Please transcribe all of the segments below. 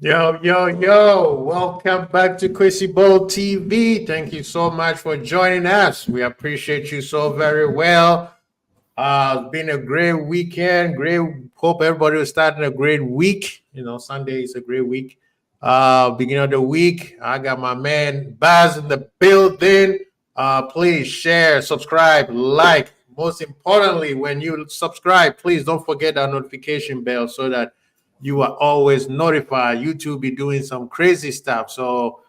Yo, yo, yo, welcome back to Chrissy Bowl TV. Thank you so much for joining us. We appreciate you so very well. It's been a great weekend. Hope everybody was starting a great week. Sunday is a great week. Beginning of the week, I got my man Baz in the building. Please share, subscribe, like. Most importantly, when you subscribe, please don't forget that notification bell so that you are always notified. YouTube be doing some crazy stuff. So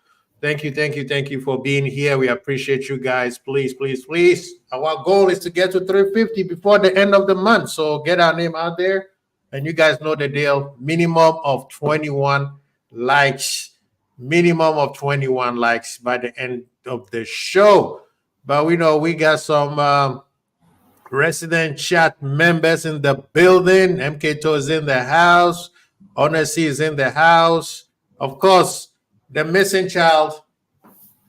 thank you for being here. We appreciate you guys. Please, please, please. Our goal is to get to 350 before the end of the month. So get our name out there. And you guys know the deal. Minimum of 21 likes. Minimum of 21 likes by the end of the show. But we know we got some resident chat members in the building. MK2 is in the house. Honesty is in the house. Of course, the missing child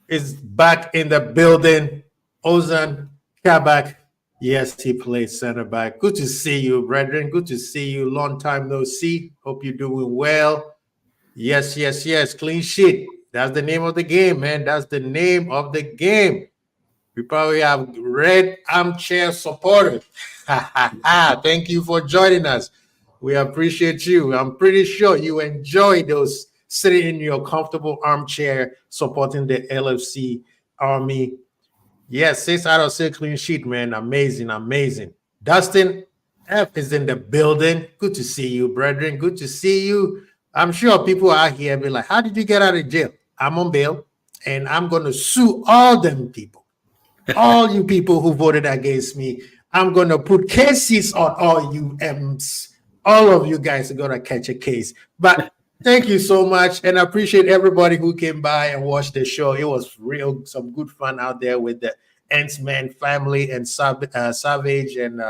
is back in the building. Ozan Kabak. Yes, he plays center back. Good to see you, brethren. Good to see you. Long time no see. Hope you're doing well. Yes, yes, yes. Clean sheet. That's the name of the game, man. That's the name of the game. We probably have red armchair supporters. Thank you for joining us. We appreciate you. I'm pretty sure you enjoy those sitting in your comfortable armchair supporting the LFC Army. Yes, 6 out of 6 clean sheet, man. Amazing, amazing. Dustin F is in the building. Good to see you, brethren. Good to see you. I'm sure people out here be like, how did you get out of jail? I'm on bail, and I'm going to sue all them people. All you people who voted against me. I'm going to put cases on all you M's. All of you guys are going to catch a case. But thank you so much. And I appreciate everybody who came by and watched the show. It was some good fun out there with the Ants-Man family and Savage and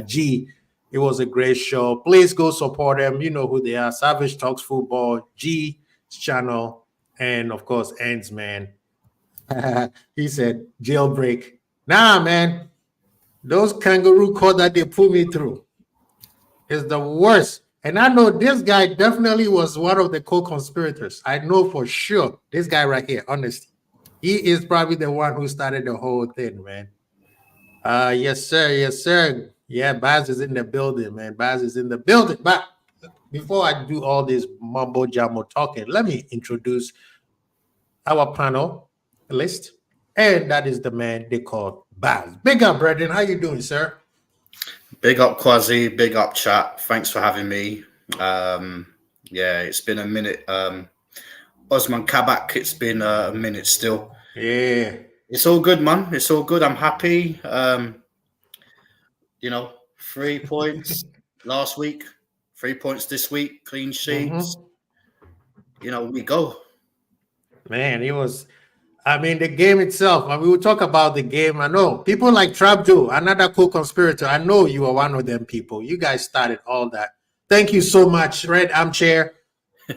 G. It was a great show. Please go support them. You know who they are. Savage Talks Football, G's channel, and of course, Ants-Man. He said, jailbreak. Nah, man. Those kangaroo court that they put me through is the worst. And I know this guy definitely was one of the co-conspirators. I know for sure. This guy right here, honestly. He is probably the one who started the whole thing, man. Yes, sir. Yes, sir. Yeah, Baz is in the building, man. Baz is in the building. But before I do all this mumbo jumbo talking, let me introduce our panel list, and that is the man they call Baz. Big up, Brendan. How you doing, sir? Big up, Quasi. Big up, chat. Thanks for having me. Yeah, it's been a minute. Osman Kabak, it's been a minute still. Yeah. It's all good, man. It's all good. I'm happy. 3 points last week, 3 points this week, clean sheets. We go. Man, it was... the game itself, we will talk about the game. I know people like Trap Joe, another co-conspirator. I know you are one of them people. You guys started all that. Thank you so much, Red Armchair.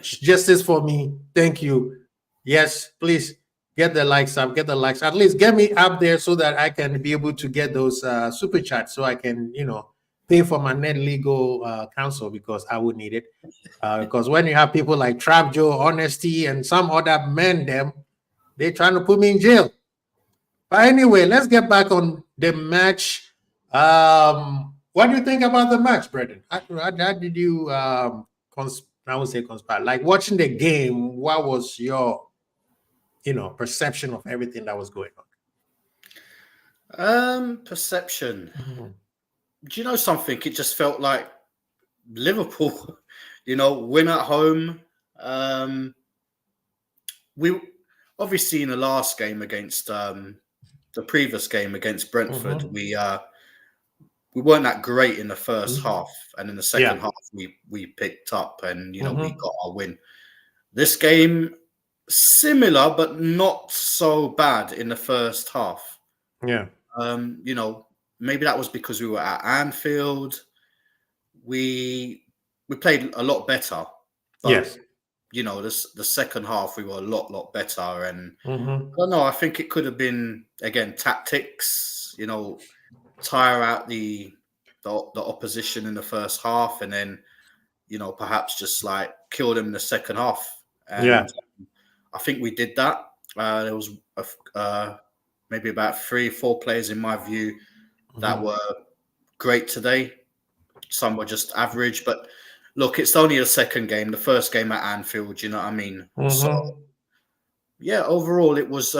Justice for me. Thank you. Yes, please get the likes up. Get the likes. At least get me up there so that I can be able to get those super chats so I can, pay for my net legal counsel because I would need it. Because when you have people like Trap Joe, Honesty, and some other men, they're trying to put me in jail. But anyway, let's get back on the match. What do you think about the match, Brendan? How did you, I would say conspire, like watching the game, what was your, perception of everything that was going on? Perception. Do you know something? It just felt like Liverpool, win at home. We obviously in the last game against the previous game against Brentford, we weren't that great in the first half, and in the second half we picked up and we got our win. This game similar but not so bad in the first half. Yeah. Maybe that was because we were at Anfield. We played a lot better. But yes. The second half we were a lot better, and I don't know. I think it could have been again tactics. Tire out the opposition in the first half, and then perhaps just like kill them in the second half. And Yeah. I think we did that. There was maybe about 3-4 players in my view that were great today. Some were just average, but look, it's only the second game, the first game at Anfield. You know what I mean? So yeah, overall it was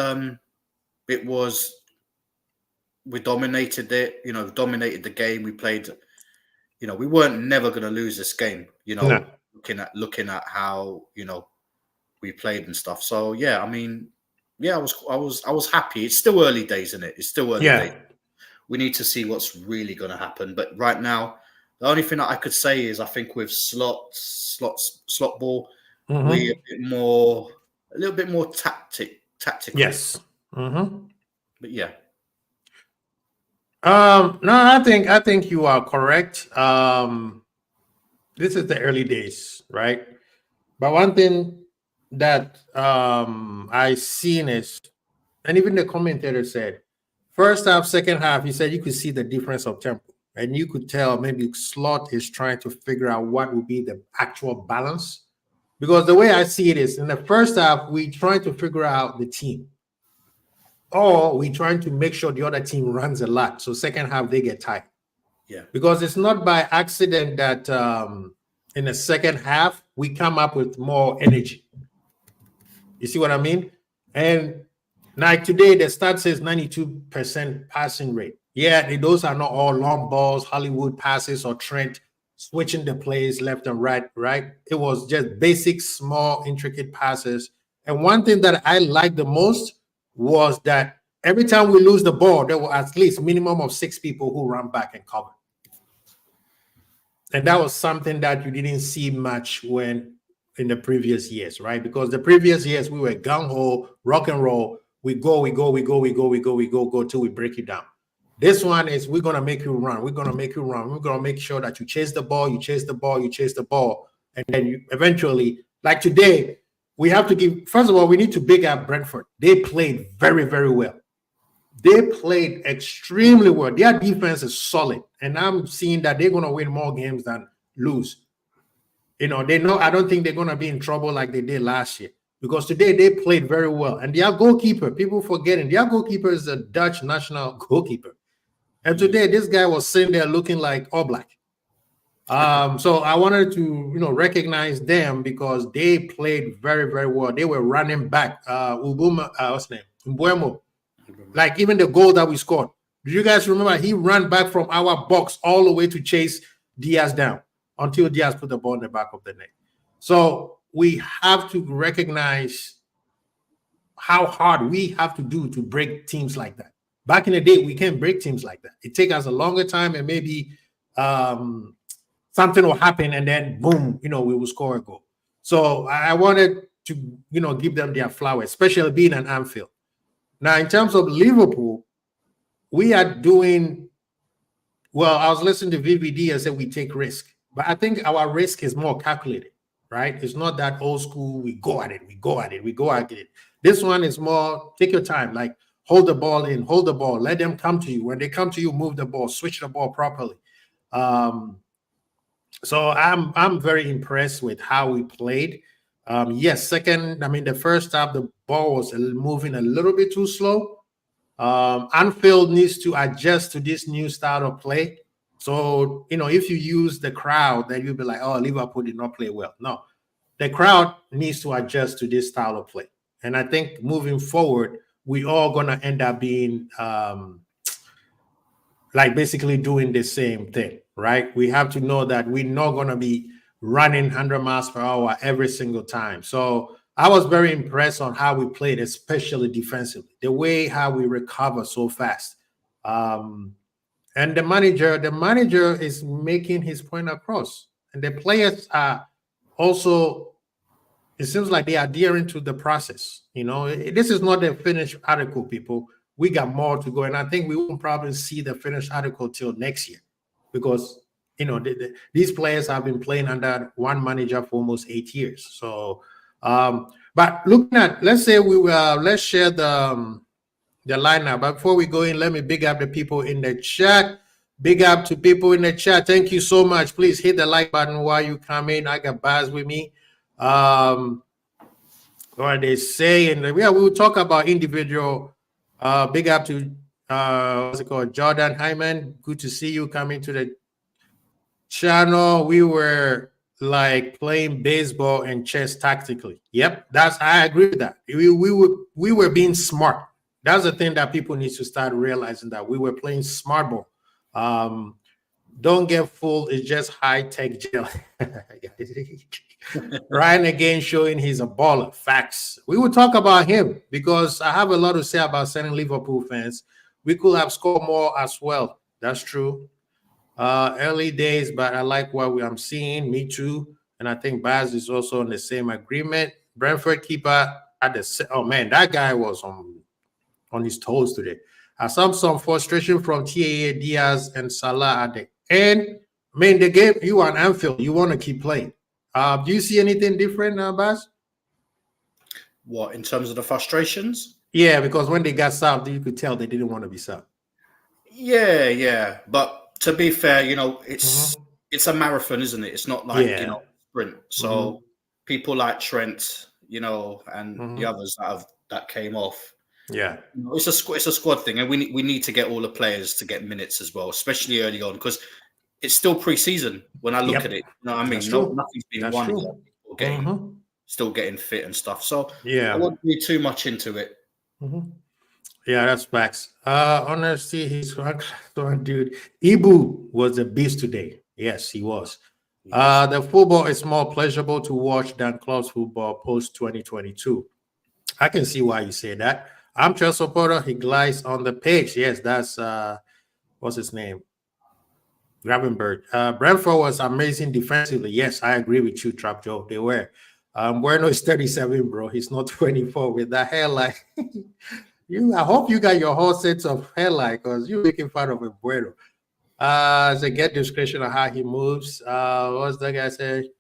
we dominated it. You know, dominated the game. We played. You know, we weren't never going to lose this game. You know, No. looking at how we played and stuff. So yeah, I mean, yeah, I was happy. It's still early days, isn't it? It's still early days. We need to see what's really going to happen. But right now, the only thing that I could say is I think with slot ball, we're a little bit more tactical. Yes. But yeah. No, I think you are correct. This is the early days, right? But one thing that I seen is, and even the commentator said, first half, second half, he said you could see the difference of tempo, and you could tell maybe Slot is trying to figure out what would be the actual balance. Because the way I see it is, in the first half, we trying to figure out the team, or we trying to make sure the other team runs a lot. So second half, they get tired. Yeah. Because it's not by accident that in the second half, we come up with more energy. You see what I mean? And like today, the stat says 92% passing rate. Yeah, those are not all long balls, Hollywood passes, or Trent switching the plays left and right. It was just basic, small, intricate passes. And one thing that I liked the most was that every time we lose the ball, there were at least minimum of 6 people who ran back and covered. And that was something that you didn't see much when in the previous years, right? Because the previous years we were gung-ho, rock and roll. We go till we break it down. This one is we're gonna make you run. We're gonna make you run. We're gonna make sure that you chase the ball, and then you eventually, like today, we have to give. First of all, we need to big up Brentford. They played very, very well. They played extremely well. Their defense is solid, and I'm seeing that they're gonna win more games than lose. They know. I don't think they're gonna be in trouble like they did last year. Because today they played very well. And their goalkeeper, people forgetting, their goalkeeper is a Dutch national goalkeeper. And today this guy was sitting there looking like All Black. So I wanted to, recognize them because they played very, very well. They were running back. What's his name? Mbuemo. Like even the goal that we scored. Do you guys remember? He ran back from our box all the way to chase Diaz down until Diaz put the ball in the back of the net. So we have to recognize how hard we have to do to break teams like that. Back in the day, we can't break teams like that. It takes us a longer time, and maybe something will happen, and then boom, we will score a goal. So I wanted to, give them their flowers, especially being an Anfield. Now, in terms of Liverpool, we are doing well. I was listening to VVD and said we take risk, but I think our risk is more calculated. Right? It's not that old school. We go at it. This one is more take your time, like hold the ball in, hold the ball, let them come to you. When they come to you, move the ball, switch the ball properly. So I'm very impressed with how we played. Yes, the first half, the ball was moving a little bit too slow. Anfield needs to adjust to this new style of play. So, if you use the crowd, then you'll be like, oh, Liverpool did not play well. No, the crowd needs to adjust to this style of play. And I think moving forward, we all going to end up being basically doing the same thing, right? We have to know that we're not going to be running 100 miles per hour every single time. So I was very impressed on how we played, especially defensively, the way how we recover so fast. And the manager is making his point across. And the players are also, it seems like they are adhering to the process. This is not the finished article, people. We got more to go. And I think we won't probably see the finished article till next year because, these players have been playing under one manager for almost 8 years. So, but looking at, let's say let's share the lineup. But before we go in, let me big up the people in the chat. Big up to people in the chat. Thank you so much. Please hit the like button while you come in. I got Baz with me. What they say, and yeah, we will talk about individual. Big up to what's it called, Jordan Hyman. Good to see you coming to the channel. We were like playing baseball and chess tactically. Yep, I agree with that. We were being smart. That's the thing that people need to start realizing, that we were playing smart ball. Don't get fooled. It's just high tech jail. Ryan again showing he's a baller. Facts. We will talk about him because I have a lot to say about certain Liverpool fans. We could have scored more as well. That's true. Early days, but I like what I'm seeing. Me too. And I think Baz is also on the same agreement. Brentford keeper at the oh man, that guy was on his toes today. I saw some frustration from TAA, Diaz, and Salah at the end. I mean, the game, you are an Anfield, you want to keep playing. Do you see anything different, Baz? What, in terms of the frustrations? Yeah, because when they got subbed, you could tell they didn't want to be subbed. Yeah. But to be fair, it's a marathon, isn't it? It's not like sprint. So people like Trent, and the others that came off. Yeah, it's a squad thing, and we need to get all the players to get minutes as well, especially early on, because it's still pre-season. When I look at it, you know what I mean? Nothing's been won. Still getting fit and stuff. So I won't read too much into it. Yeah, that's facts. Honestly, he's one dude. Ibu was a beast today. Yes, he was. The football is more pleasurable to watch than clubs football post 2022. I can see why you say that. I'm Chelsea supporter. He glides on the page. Yes, that's what's his name? Gravenberg. Brentford was amazing defensively. Yes, I agree with you, Trap Joe. They were. Bueno is 37, bro. He's not 24 with that hairline. I hope you got your whole set of hairline because you're making fun of him, Bueno. As a get description of how he moves. What's that guy say?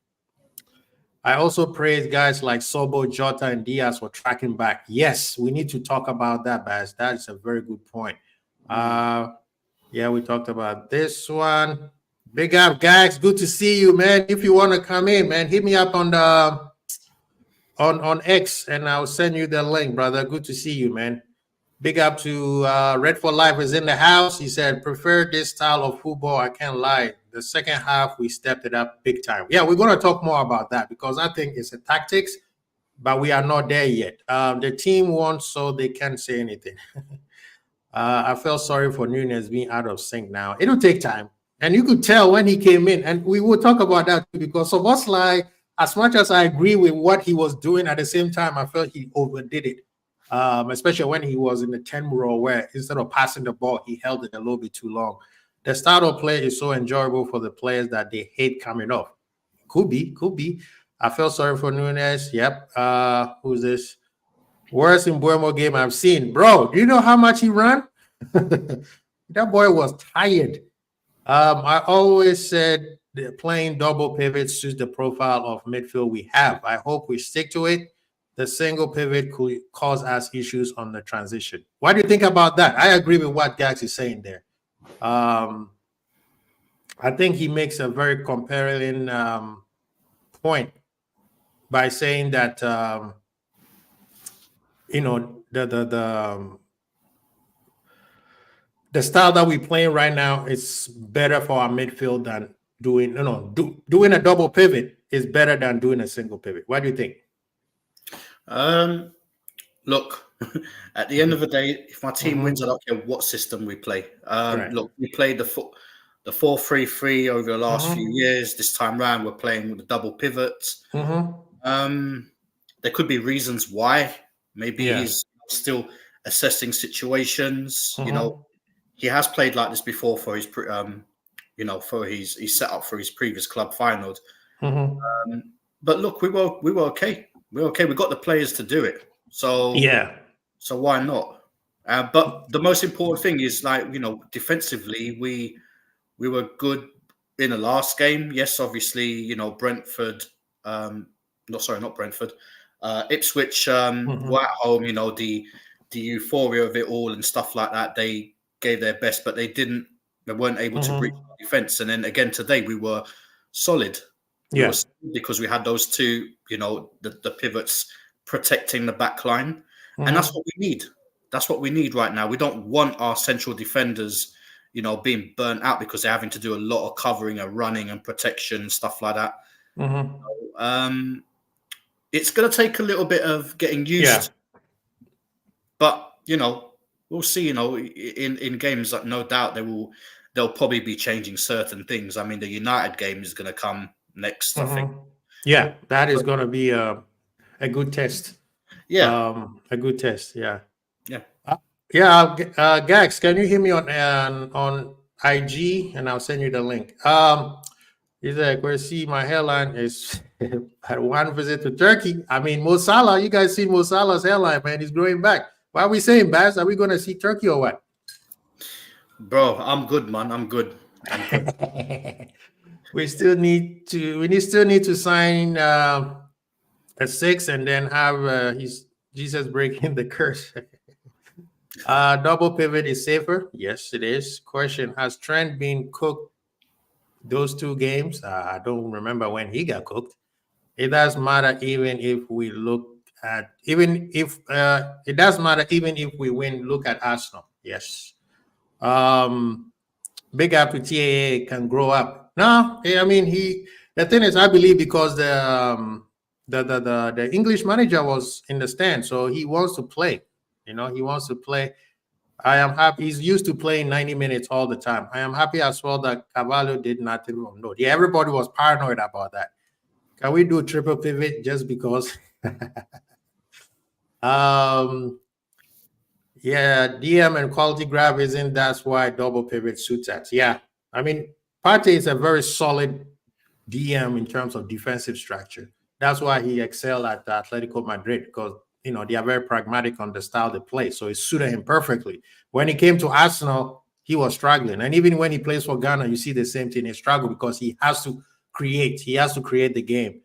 I also praise guys like Sobo, Jota, and Diaz for tracking back. Yes, we need to talk about that, Baz. That is a very good point. Yeah, we talked about this one. Big up, guys. Good to see you, man. If you want to come in, man, hit me up on the on X, and I'll send you the link, brother. Good to see you, man. Big up to Red for Life is in the house. He said, prefer this style of football. I can't lie. The second half, we stepped it up big time. Yeah, we're going to talk more about that because I think it's a tactics, but we are not there yet. The team won, so they can't say anything. I felt sorry for Nunes being out of sync now. It'll take time. And you could tell when he came in, and we will talk about that too, because of us, like, as much as I agree with what he was doing, at the same time, I felt he overdid it. Especially when he was in the 10 role where instead of passing the ball, he held it a little bit too long. The style of play is so enjoyable for the players that they hate coming off. Could be. I felt sorry for Nunes. Yep. Who's this? Worst in Buemo game I've seen. Bro, do you know how much he ran? That boy was tired. I always said that playing double pivots suits the profile of midfield we have. I hope we stick to it. The single pivot could cause us issues on the transition. What do you think about that? I agree with what Gax is saying there. I think he makes a very compelling point by saying that the style that we're playing right now is better for our midfield than doing a double pivot is better than doing a single pivot. What do you think? Look, at the end of the day, if my team wins, I don't care what system we play. Look, we played the 4-3-3 over the last few years. This time round, we're playing with the double pivots. There could be reasons why. Maybe he's still assessing situations. He has played like this before for his, he's set up for his previous club final. But look, we were okay. We're okay. We got the players to do it. So So why not? But the most important thing is, like, defensively, we were good in the last game. Yes, obviously, Brentford. Not Brentford. Ipswich were at home. The euphoria of it all and stuff like that. They gave their best, but they weren't able to breach the defense. And then again today, we were solid. We were because we had those two, the pivots protecting the back line. And that's what we need. That's what we need right now. We don't want our central defenders, being burnt out because they're having to do a lot of covering and running and protection, stuff like that. It's going to take a little bit of getting used to. But, we'll see, in games, like, no doubt they'll probably be changing certain things. I mean, the United game is going to come next, I think. Yeah, that is going to be a good test. Yeah. A good test. Yeah. Yeah. Gax, can you hear me on IG? And I'll send you the link. He's like, "Where see my hairline is had one visit to Turkey." I mean, Mo Salah, you guys see Mo Salah's hairline, man. He's growing back. Why are we saying, Baz? Are we going to see Turkey or what? Bro, I'm good, man. I'm good. We still need to sign a 6 and then have his Jesus breaking the curse. Double pivot is safer. Yes, it is. Question: has Trent been cooked those 2 games? I don't remember when he got cooked. It does matter even if we it does matter even if we win. Look at Arsenal. Yes. Big up to TAA can grow up. No, I mean the thing is, I believe because the English manager was in the stand, so he wants to play. He wants to play. I am happy. He's used to playing 90 minutes all the time. I am happy as well that Carvalho did nothing wrong. No, yeah, everybody was paranoid about that. Can we do a triple pivot just because? Yeah, DM and quality grab isn't. That's why double pivot suits us. Yeah, I mean, Partey is a very solid DM in terms of defensive structure. That's why he excelled at Atletico Madrid because they are very pragmatic on the style they play. So it suited him perfectly. When he came to Arsenal, he was struggling, and even when he plays for Ghana, you see the same thing. He struggled because he has to create. He has to create the game,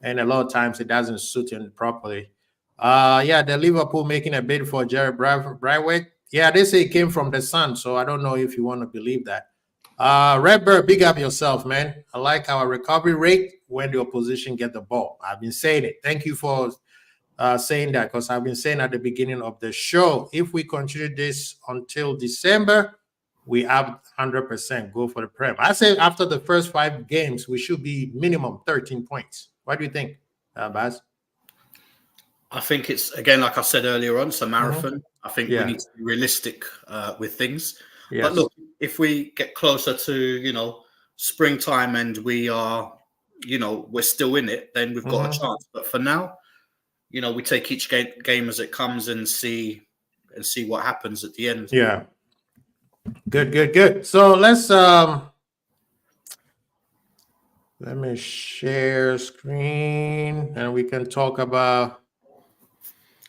and a lot of times it doesn't suit him properly. The Liverpool making a bid for Jared Brightway. Yeah, they say it came from the Sun, so I don't know if you want to believe that. Redbird, big up yourself, man. I like our recovery rate when the opposition get the ball. I've been saying it. Thank you for saying that, because I've been saying at the beginning of the show, if we continue this until December, we have 100% go for the Prem. I say after the first 5 games, we should be minimum 13 points. What do you think, Baz? I think it's, again, like I said earlier on, it's a marathon. I think we need to be realistic with things. Yes. But look, if we get closer to, springtime and we are, we're still in it, then we've got a chance. But for now, we take each game as it comes and see what happens at the end. Yeah. Good. So let's let me share screen and we can talk about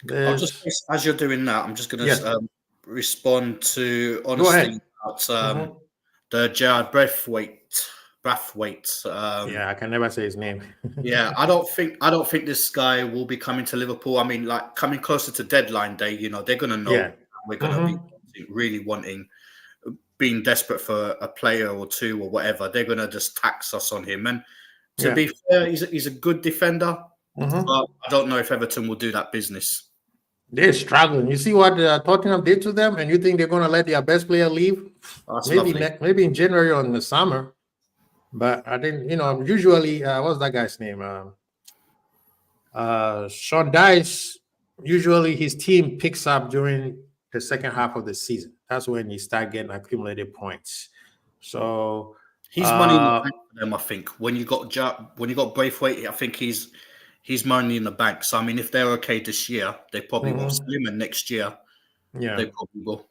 this. As you're doing that, I'm just going to respond to honestly about the Gerard Braithwaite. I can never say his name. Yeah, I don't think this guy will be coming to Liverpool. I mean, like, coming closer to deadline day, they're going to know we're going to be really wanting, being desperate for a player or 2 or whatever. They're going to just tax us on him. And to be fair, he's a good defender. But I don't know if Everton will do that business. They're struggling. You see what Tottenham did to them, and you think they're going to let their best player leave? Maybe in January or in the summer. But I didn't, usually, what's that guy's name? Sean Dice, usually his team picks up during the second half of the season. That's when you start getting accumulated points. So he's money in the bank for them, I think. When you got Braithwaite, I think he's money in the bank. So I mean, if they're okay this year, they probably will sell him, and next year, they probably will.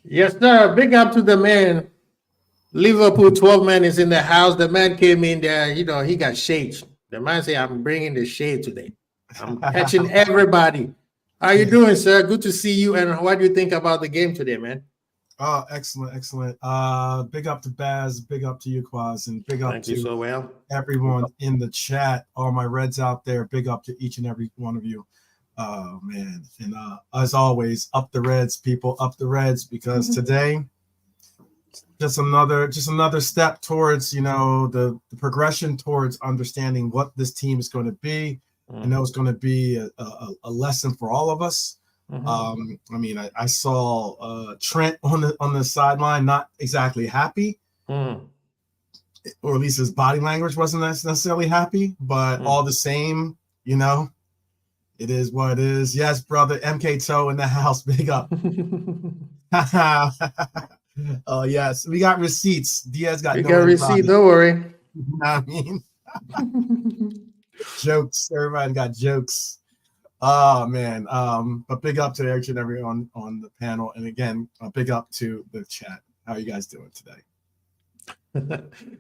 Yes, sir. Big up to the man. Liverpool 12 man is in the house. The man came in there, he got shades. The man said, "I'm bringing the shade today. I'm catching everybody." How you doing, sir? Good to see you. And what do you think about the game today, man? Oh, excellent. Big up to Baz, big up to you, Quaz, and big up to everyone in the chat. All my Reds out there, big up to each and every one of you. Oh, man. And as always, up the Reds, people, up the Reds, because today just another step towards the progression towards understanding what this team is going to be. I know it's going to be a lesson for all of us. I mean, I saw Trent on the sideline, not exactly happy, or at least his body language wasn't necessarily happy. But all the same, it is what it is. Yes, brother, MK Toe in the house, big up. Oh yes, we got receipts. Diaz got. You got receipt. Don't worry. I mean, jokes. Everybody got jokes. Oh man. But big up to each and everyone on the panel, and again, a big up to the chat. How are you guys doing today?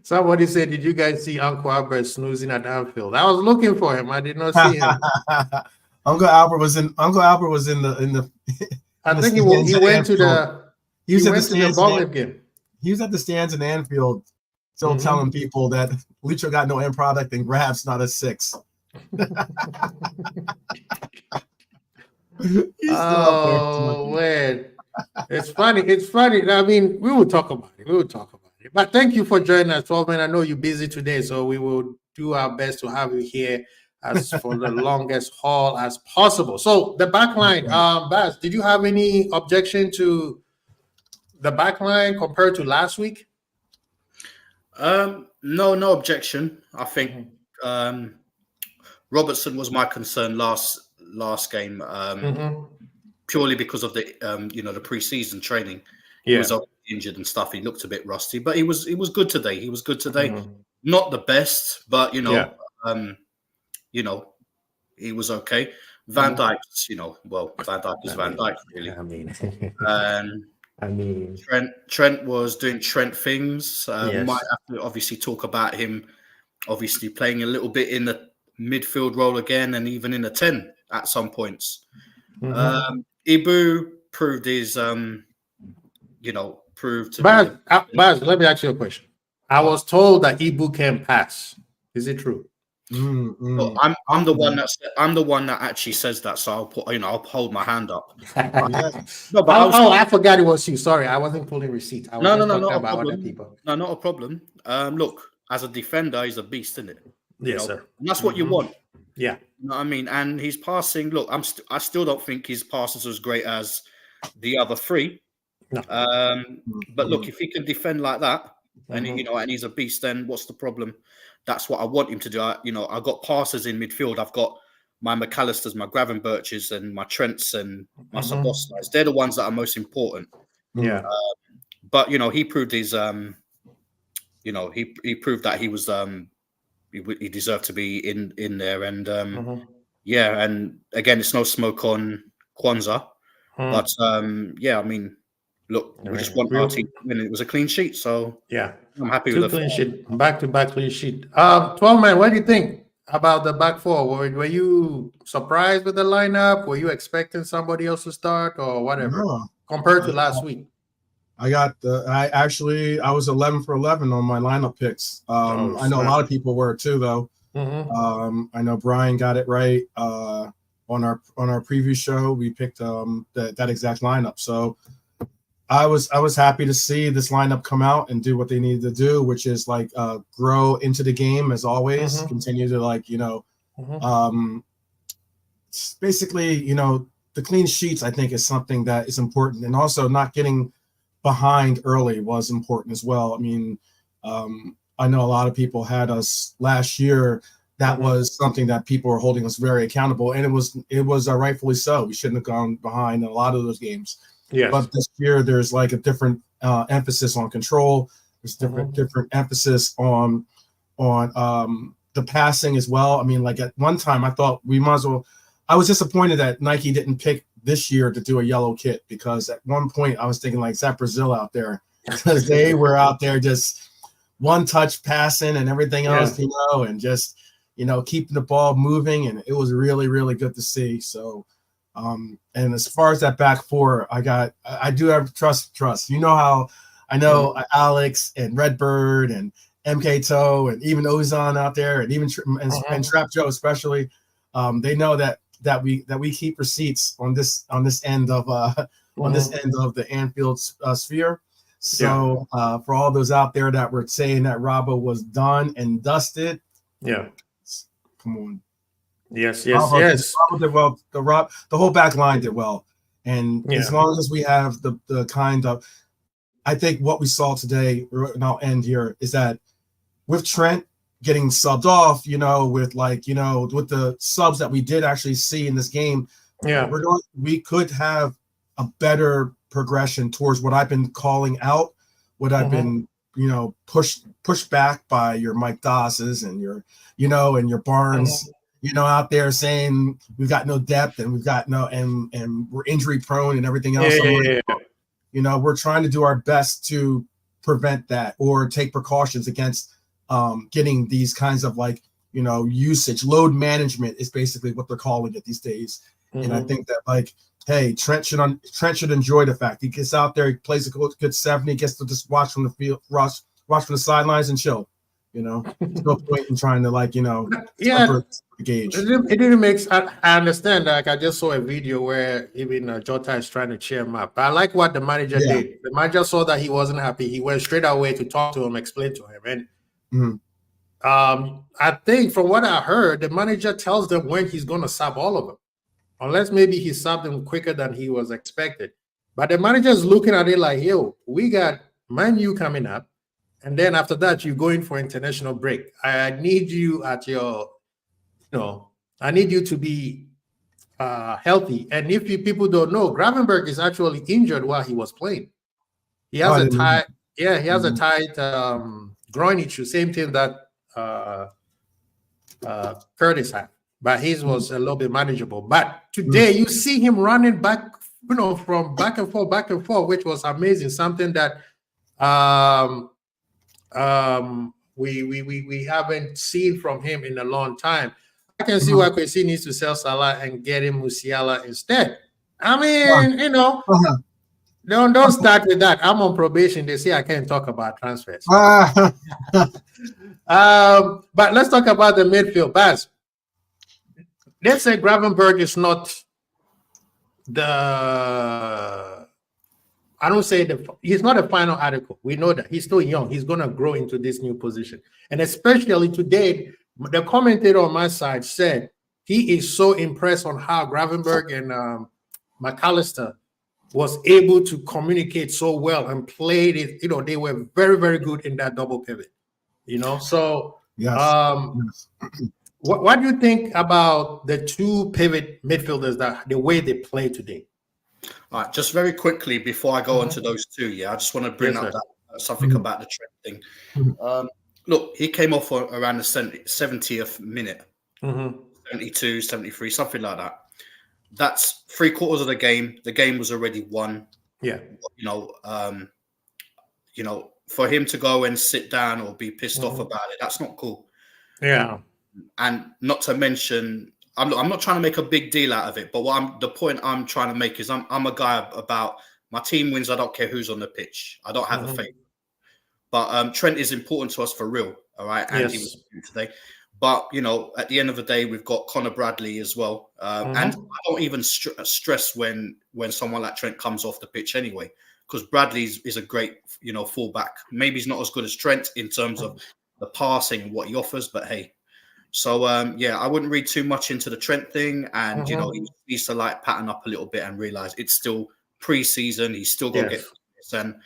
Somebody said, "Did you guys see Uncle Albert snoozing at Anfield?" I was looking for him. I did not see him. Uncle Albert was in the. I think he went to the. He was at the ball game. He was at the stands in Anfield, still telling people that Lucho got no end product and Grab's not a 6. Oh, man. It's funny. I mean, we will talk about it. But thank you for joining us, 12 man. I know you're busy today, so we will do our best to have you here as for the longest haul as possible. So the back line, Baz, did you have any objection to the back line compared to last week? No objection. I think Robertson was my concern last game, purely because of the the preseason training. He was injured and stuff. He looked a bit rusty, but he was good today. He was good today. Not the best, but he was okay. Van Dijk, Van Dijk is Van Dijk, really. I mean, Trent was doing Trent things. We might have to obviously talk about him, obviously playing a little bit in the midfield role again, and even in a 10 at some points. Ibu proved his, proved to. Baz, let me ask you a question. I was told that Ibu can pass. Is it true? Well, I'm the one that actually says that, so I'll hold my hand up. I forgot it was you. Sorry, I wasn't pulling receipts. No, not about people. No, not a problem. Look, as a defender, he's a beast, isn't it? Yes, sir. And that's what you want. Yeah. You know what I mean? And his passing, look, I still don't think his pass is as great as the other three. No. But look, if he can defend like that, and and he's a beast, then what's the problem? That's what I want him to do. I got passes in midfield. I've got my McAllisters, my Gravenberches, and my Trents, and my Sabostas. They're the ones that are most important. Yeah. But he proved his. He proved that he was. He deserved to be in there, and and again, it's no smoke on Kwanzaa, but I mean, look, we just want our team to win. It was a clean sheet, so I'm happy with the clean sheet, back-to-back clean sheet. 12 man, what do you think about the back four? Were you surprised with the lineup? Were you expecting somebody else to start or whatever compared to last week? I was 11 for 11 on my lineup picks. I know a lot of people were too, though. I know Brian got it right on our preview show. We picked that exact lineup. So I was happy to see this lineup come out and do what they needed to do, which is like grow into the game as always. Continue to basically the clean sheets. I think is something that is important, and also not getting behind early was important as well. I mean, I know a lot of people had us last year. That was something that people were holding us very accountable, and it was rightfully so. We shouldn't have gone behind in a lot of those games. Yes. But this year, there's like a different emphasis on control. There's different emphasis on the passing as well. I mean, like at one time, I thought we might as well. I was disappointed that Nike didn't pick this year to do a yellow kit, because at one point I was thinking like, is that Brazil out there? Because they were out there just one touch passing and everything else, and just keeping the ball moving, and it was really, really good to see. So and as far as that back four, I do have trust. How I know Alex and Redbird and MK Toe and even Ozan out there, and even and Trap Joe especially, they know that we keep receipts on this end of the Anfield sphere. So for all those out there that were saying that Robbo was done and dusted, come on. Yes. Robbo did well. The whole back line did well. And as long as we have the kind of, I think what we saw today, and I'll end here, is that with Trent getting subbed off, with with the subs that we did actually see in this game, we could have a better progression towards what I've been calling out, what I've been, pushed back by your Mike Dosses and your, and your Barnes, out there saying we've got no depth and we've got and we're injury prone and everything else. We're trying to do our best to prevent that or take precautions against getting these kinds of usage. Load management is basically what they're calling it these days. And I think that hey, Trent should enjoy the fact he gets out there, he plays a good 70, gets to just watch from the field, watch from the sidelines and chill. There's no point in trying to gauge. It didn't make. I understand. I just saw a video where even Jota is trying to cheer him up. But I like what the manager did. The manager saw that he wasn't happy. He went straight away to talk to him, explain to him, and I think from what I heard, the manager tells them when he's going to sub all of them, unless maybe he subbed them quicker than he was expected. But the manager is looking at it like, yo, we got Man U coming up. And then after that, you go in for international break. I need you at your, I need you to be healthy. And if people don't know, Gravenberg is actually injured while he was playing. He has a tight, he has a tight groin issue. Same thing that Curtis had, but his was a little bit manageable. But today, you see him running back, from back and forth, which was amazing. Something that we haven't seen from him in a long time. I can see why Kwesi needs to sell Salah and get him Musiala instead. I mean, don't start with that. I'm on probation. They say I can't talk about transfers. But let's talk about the midfield. Baz, let's say Gravenberg is not he's not a final article. We know that he's still young. He's going to grow into this new position. And especially today, the commentator on my side said he is so impressed on how Gravenberg and McAllister was able to communicate so well and played it. They were very, very good in that double pivot. So what do you think about the two pivot midfielders, the way they play today? All right, just very quickly before I go on to those two, I just want to bring up something about the Trent thing. Look, he came off around the 70th minute, 72, 73, something like that. That's 3/4 of the game. The game was already won. Yeah. For him to go and sit down or be pissed off about it, that's not cool. Yeah. And not to mention, I'm not trying to make a big deal out of it, but the point I'm trying to make is I'm a guy about my team wins. I don't care who's on the pitch. I don't have a favorite. But Trent is important to us for real. All right. And he was today. But, at the end of the day, we've got Connor Bradley as well. And I don't even stress when someone like Trent comes off the pitch anyway, because Bradley is a great, fullback. Maybe he's not as good as Trent in terms of the passing and what he offers, but hey. So, I wouldn't read too much into the Trent thing. And, he needs to pattern up a little bit and realize it's still pre-season. He's still going to get this. And,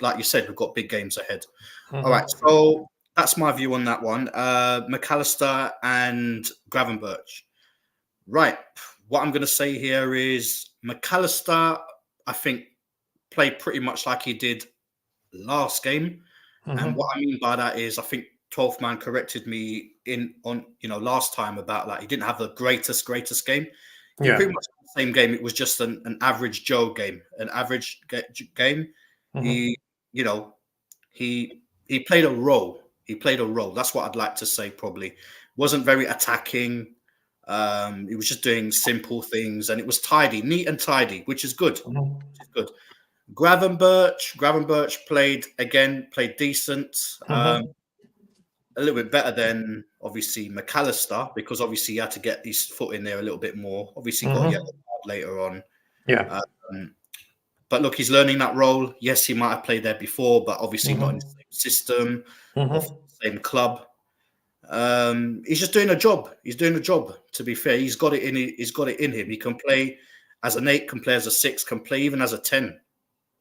like you said, we've got big games ahead. All right. So that's my view on that one. McAllister and Gravenberch. Right. What I'm going to say here is McAllister, I think, played pretty much like he did last game. And what I mean by that is I think 12th man corrected me last time about he didn't have the greatest game. Yeah. Pretty much the same game. It was just an average Joe game, an average game. He played a role. He played a role. That's what I'd like to say. Probably wasn't very attacking. He was just doing simple things, and it was tidy, neat and tidy, which is good. Which is good. Gravenberch played decent. A little bit better than obviously McAllister, because obviously he had to get his foot in there a little bit more. Obviously got a yellow card later on. Yeah. But look, he's learning that role. Yes, he might have played there before, but obviously not in the same system or the same club. He's just doing a job. He's doing a job. To be fair, he's got it in. He's got it in him. He can play as an 8, can play as a 6, can play even as a 10.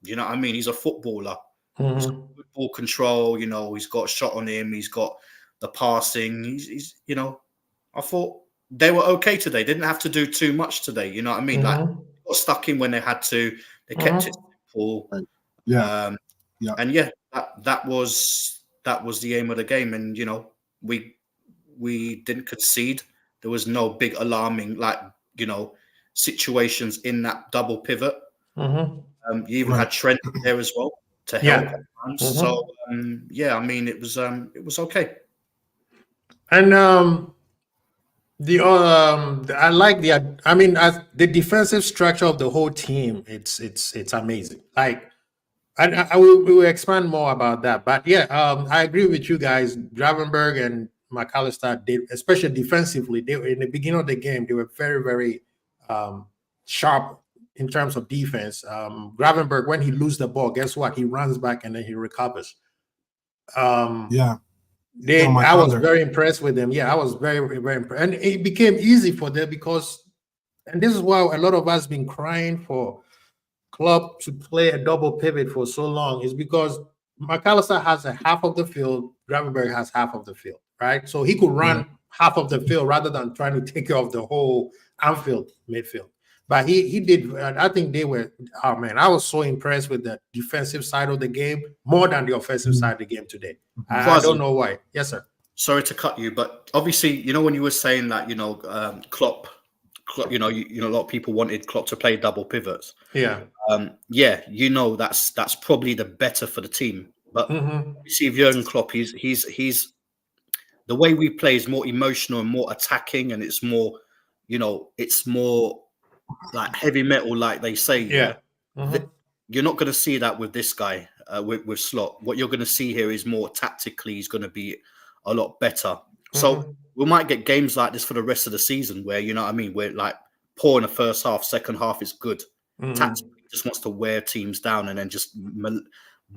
You know what I mean? He's a footballer. He's got good ball control. You know, he's got a shot on him. He's got the passing. He's you know, I thought they were okay today. They didn't have to do too much today. You know what I mean? Like, they got stuck in when they had to. They kept it simple. Yeah. And yeah, that was the aim of the game. And you know, we didn't concede. There was no big alarming, like, you know, situations in that double pivot. You even had Trent there as well to help. So yeah, I mean, it was okay. And I like the defensive structure of the whole team. It's amazing. Like, we will expand more about that. But yeah, I agree with you guys. Gravenberg and McAllister did, especially defensively. They were, in the beginning of the game, they were very, very sharp in terms of defense. Gravenberg, when he loses the ball, guess what? He runs back and then he recovers. I was very impressed with them. Yeah, I was very, very impressed. And it became easy for them because, and this is why a lot of us been crying for club to play a double pivot for so long, is because McAllister has a half of the field, Gravenberg has half of the field, right? So he could run half of the field rather than trying to take care of the whole Anfield midfield. But he did. I think they were. Oh man, I was so impressed with the defensive side of the game more than the offensive side of the game today. I don't know why. Yes, sir. Sorry to cut you, but obviously, you know, when you were saying that, you know, Klopp, you know, a lot of people wanted Klopp to play double pivots. Yeah. Yeah, you know, that's probably the better for the team. But you see, Jurgen Klopp, he's the way we play is more emotional and more attacking, and it's more, you know, it's more like heavy metal, like they say. Yeah. You're not going to see that with this guy, with Slot. What you're going to see here is more tactically. He's going to be a lot better. So we might get games like this for the rest of the season, where, you know what I mean, we're like poor in the first half, second half is good. Tactically, just wants to wear teams down and then just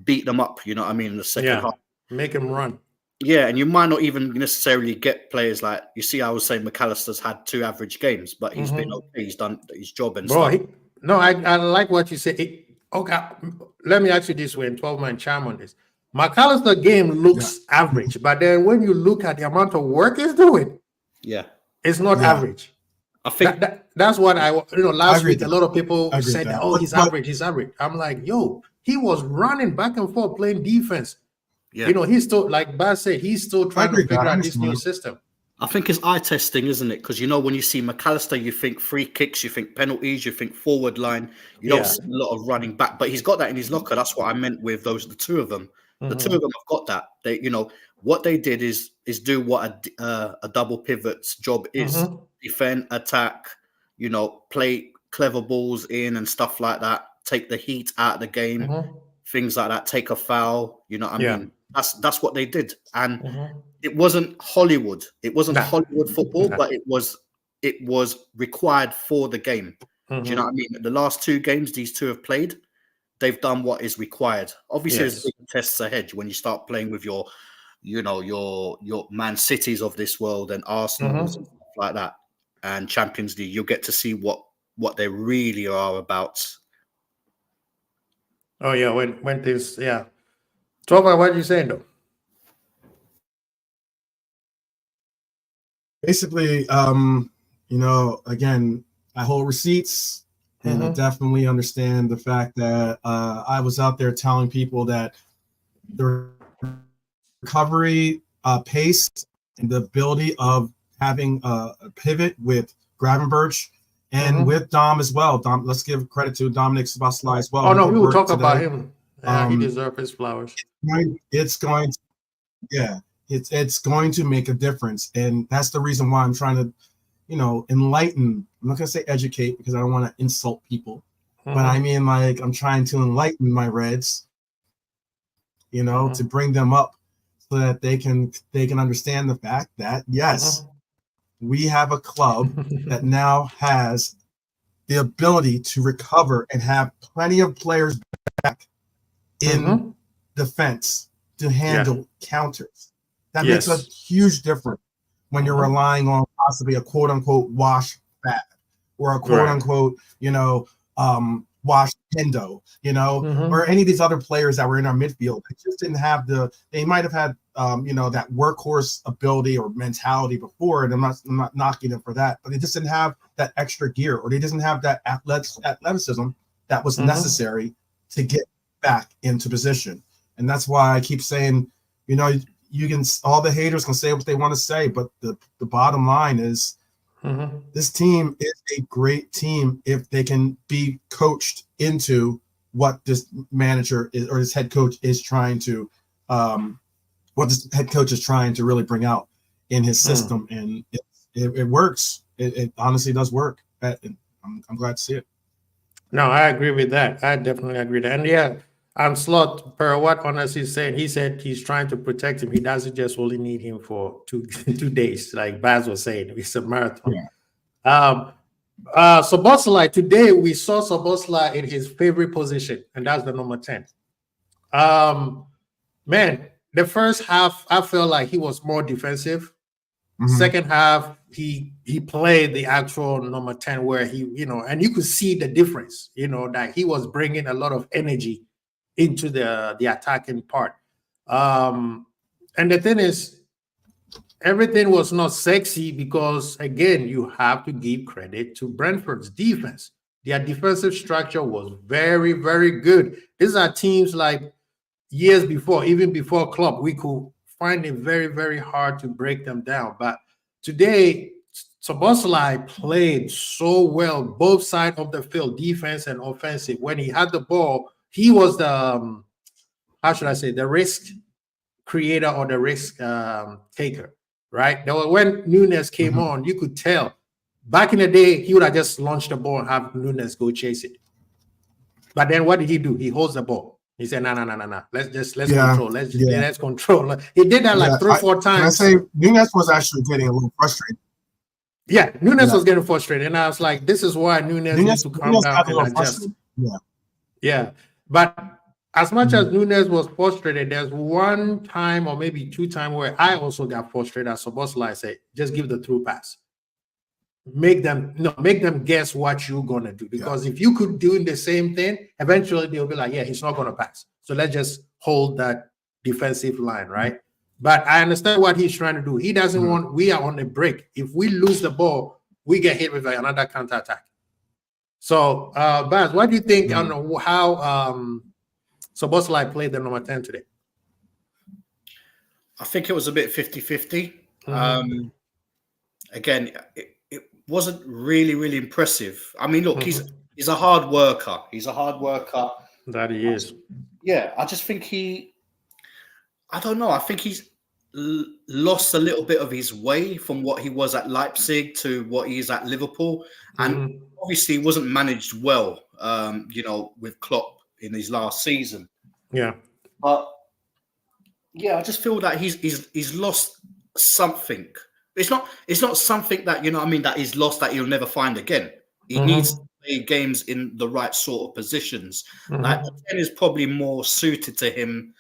beat them up. You know what I mean? In the second half, make them run. Yeah, and you might not even necessarily get players like, you see, I was saying McAllister's had 2 average games, but he's been okay. He's done his job and stuff. I like what you say. Okay, let me ask you this way, and 12-man charm on this. McAllister game looks average, but then when you look at the amount of work he's doing, it's not average. I think that's what last week a lot of people said, he's average. I'm like, yo, he was running back and forth playing defense. Yeah. You know, he's still, like Baz said, he's still trying to figure out this new system. I think it's eye testing, isn't it? Because, you know, when you see McAllister, you think free kicks, you think penalties, you think forward line. You don't see a lot of running back, but he's got that in his locker. That's what I meant with the 2 of them. The 2 of them have got that. They, you know, what they did is do what a double pivot's job is: defend, attack. You know, play clever balls in and stuff like that. Take the heat out of the game, things like that. Take a foul. You know what I mean? That's what they did, and it wasn't Hollywood. It wasn't Hollywood football, but it was required for the game. Do you know what I mean? The last 2 games these 2 have played, they've done what is required. Obviously, there's big tests ahead when you start playing with your Man Cities of this world and Arsenals and stuff like that, and Champions League. You'll get to see what they really are about. Oh yeah, when things Trevor, what are you saying though? Basically, you know, again, I hold receipts, and I definitely understand the fact that I was out there telling people that the recovery pace and the ability of having a pivot with Gravenberch and with Dom as well. Dom, let's give credit to Dominic Szoboszlai as well. Oh no, we will talk about him. He deserves his flowers. It's going to make a difference, and that's the reason why I'm trying to, you know, enlighten. I'm not gonna say educate because I don't want to insult people, but I mean, like, I'm trying to enlighten my Reds, you know, to bring them up so that they can understand the fact that yes, we have a club that now has the ability to recover and have plenty of players back in defense to handle counters. That makes a huge difference when you're relying on possibly a quote unquote wash fab or a quote unquote, wash Hendo, or any of these other players that were in our midfield. They just didn't have they might have had, that workhorse ability or mentality before, and I'm not knocking them for that, but they just didn't have that extra gear, or they didn't have that athleticism that was necessary to get back into position. And that's why I keep saying, you can, all the haters can say what they want to say, but the bottom line is, this team is a great team if they can be coached into what this manager is, or this head coach is trying to, really bring out in his system, and it works. It honestly does work. I'm glad to see it. No, I agree with that. I definitely agree with that. And Slot, per what Honestly said, he said he's trying to protect him. He doesn't just only need him for 2 days, like Baz was saying. It's a marathon. Szoboszlai, today we saw Szoboszlai in his favorite position, and that's the number 10. Man, the first half, I felt like he was more defensive. Second half, he played the actual number 10 where he, and you could see the difference, that he was bringing a lot of energy into the attacking part. And the thing is, everything was not sexy because, again, you have to give credit to Brentford's defense. Their defensive structure was very, very good. These are teams like years before, even before Klopp, we could find it very, very hard to break them down. But today, Szoboszlai played so well, both sides of the field, defense and offensive. When he had the ball, he was the, the risk creator or the risk taker, right? When Nunes came on, you could tell. Back in the day, he would have just launched the ball and have Nunes go chase it. But then what did he do? He holds the ball. He said, no. Let's control. Let's control. He did that like 3-4 times. Can I say Nunes was actually getting a little frustrated? Yeah, Nunes was getting frustrated. And I was like, this is why Nunes needs to calm down and adjust. Yeah. But as much as Nunes was frustrated, there's one time or maybe 2 times where I also got frustrated. As Szoboszlai said, just give the through pass. Make them guess what you're gonna do. Because if you could do the same thing, eventually they'll be like, yeah, he's not gonna pass. So let's just hold that defensive line, right? But I understand what he's trying to do. He doesn't want, we are on the break. If we lose the ball, we get hit with another counter-attack. So, Baz, what do you think on how Szoboszlai played the number 10 today? I think it was a bit 50-50. Again, it wasn't really, really impressive. I mean, look, he's a hard worker. He's a hard worker. That he is. Yeah, I just think I don't know. I think he's lost a little bit of his way from what he was at Leipzig to what he is at Liverpool. And obviously he wasn't managed well, with Klopp in his last season. Yeah. But yeah, I just feel that he's lost something. It's not something that, that he's lost that he'll never find again. He needs to play games in the right sort of positions. Like, the 10 is probably more suited to him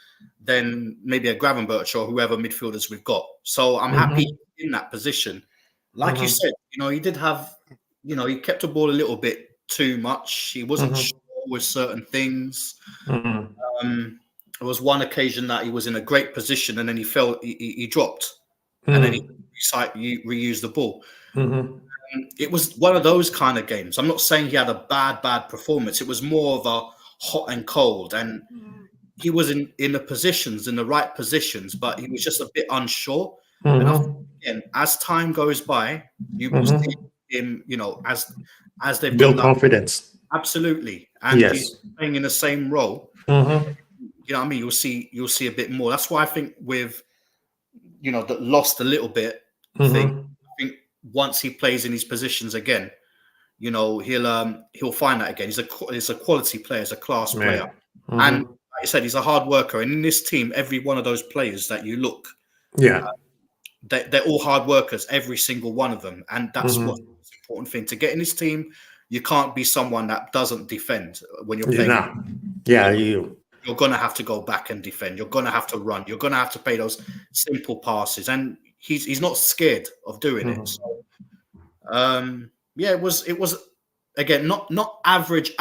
than maybe a Gravenberch or whoever midfielders we've got. So I'm happy in that position. Like you said, he did have, he kept the ball a little bit too much. He wasn't sure with certain things. There was one occasion that he was in a great position and then he fell, he dropped, and then he reused the ball. It was one of those kind of games. I'm not saying he had a bad performance. It was more of a hot and cold, and he was in the right positions, but he was just a bit unsure. And I think, again, as time goes by, you will see him, as they've build confidence. Absolutely, and he's playing in the same role. You know what I mean? You'll see a bit more. That's why I think with that lost a little bit thing. I think once he plays in his positions again, he'll find that again. He's a quality player, he's a class player, and like I said, he's a hard worker. And in this team, every one of those players that you look, they're all hard workers, every single one of them, and that's what's the important thing to get in this team. you can't be someone that doesn't defend when you're playing. You're going to have to go back and defend. You're going to have to run. You're going to have to play those simple passes. And he's not scared of doing it. So, it was again, not average,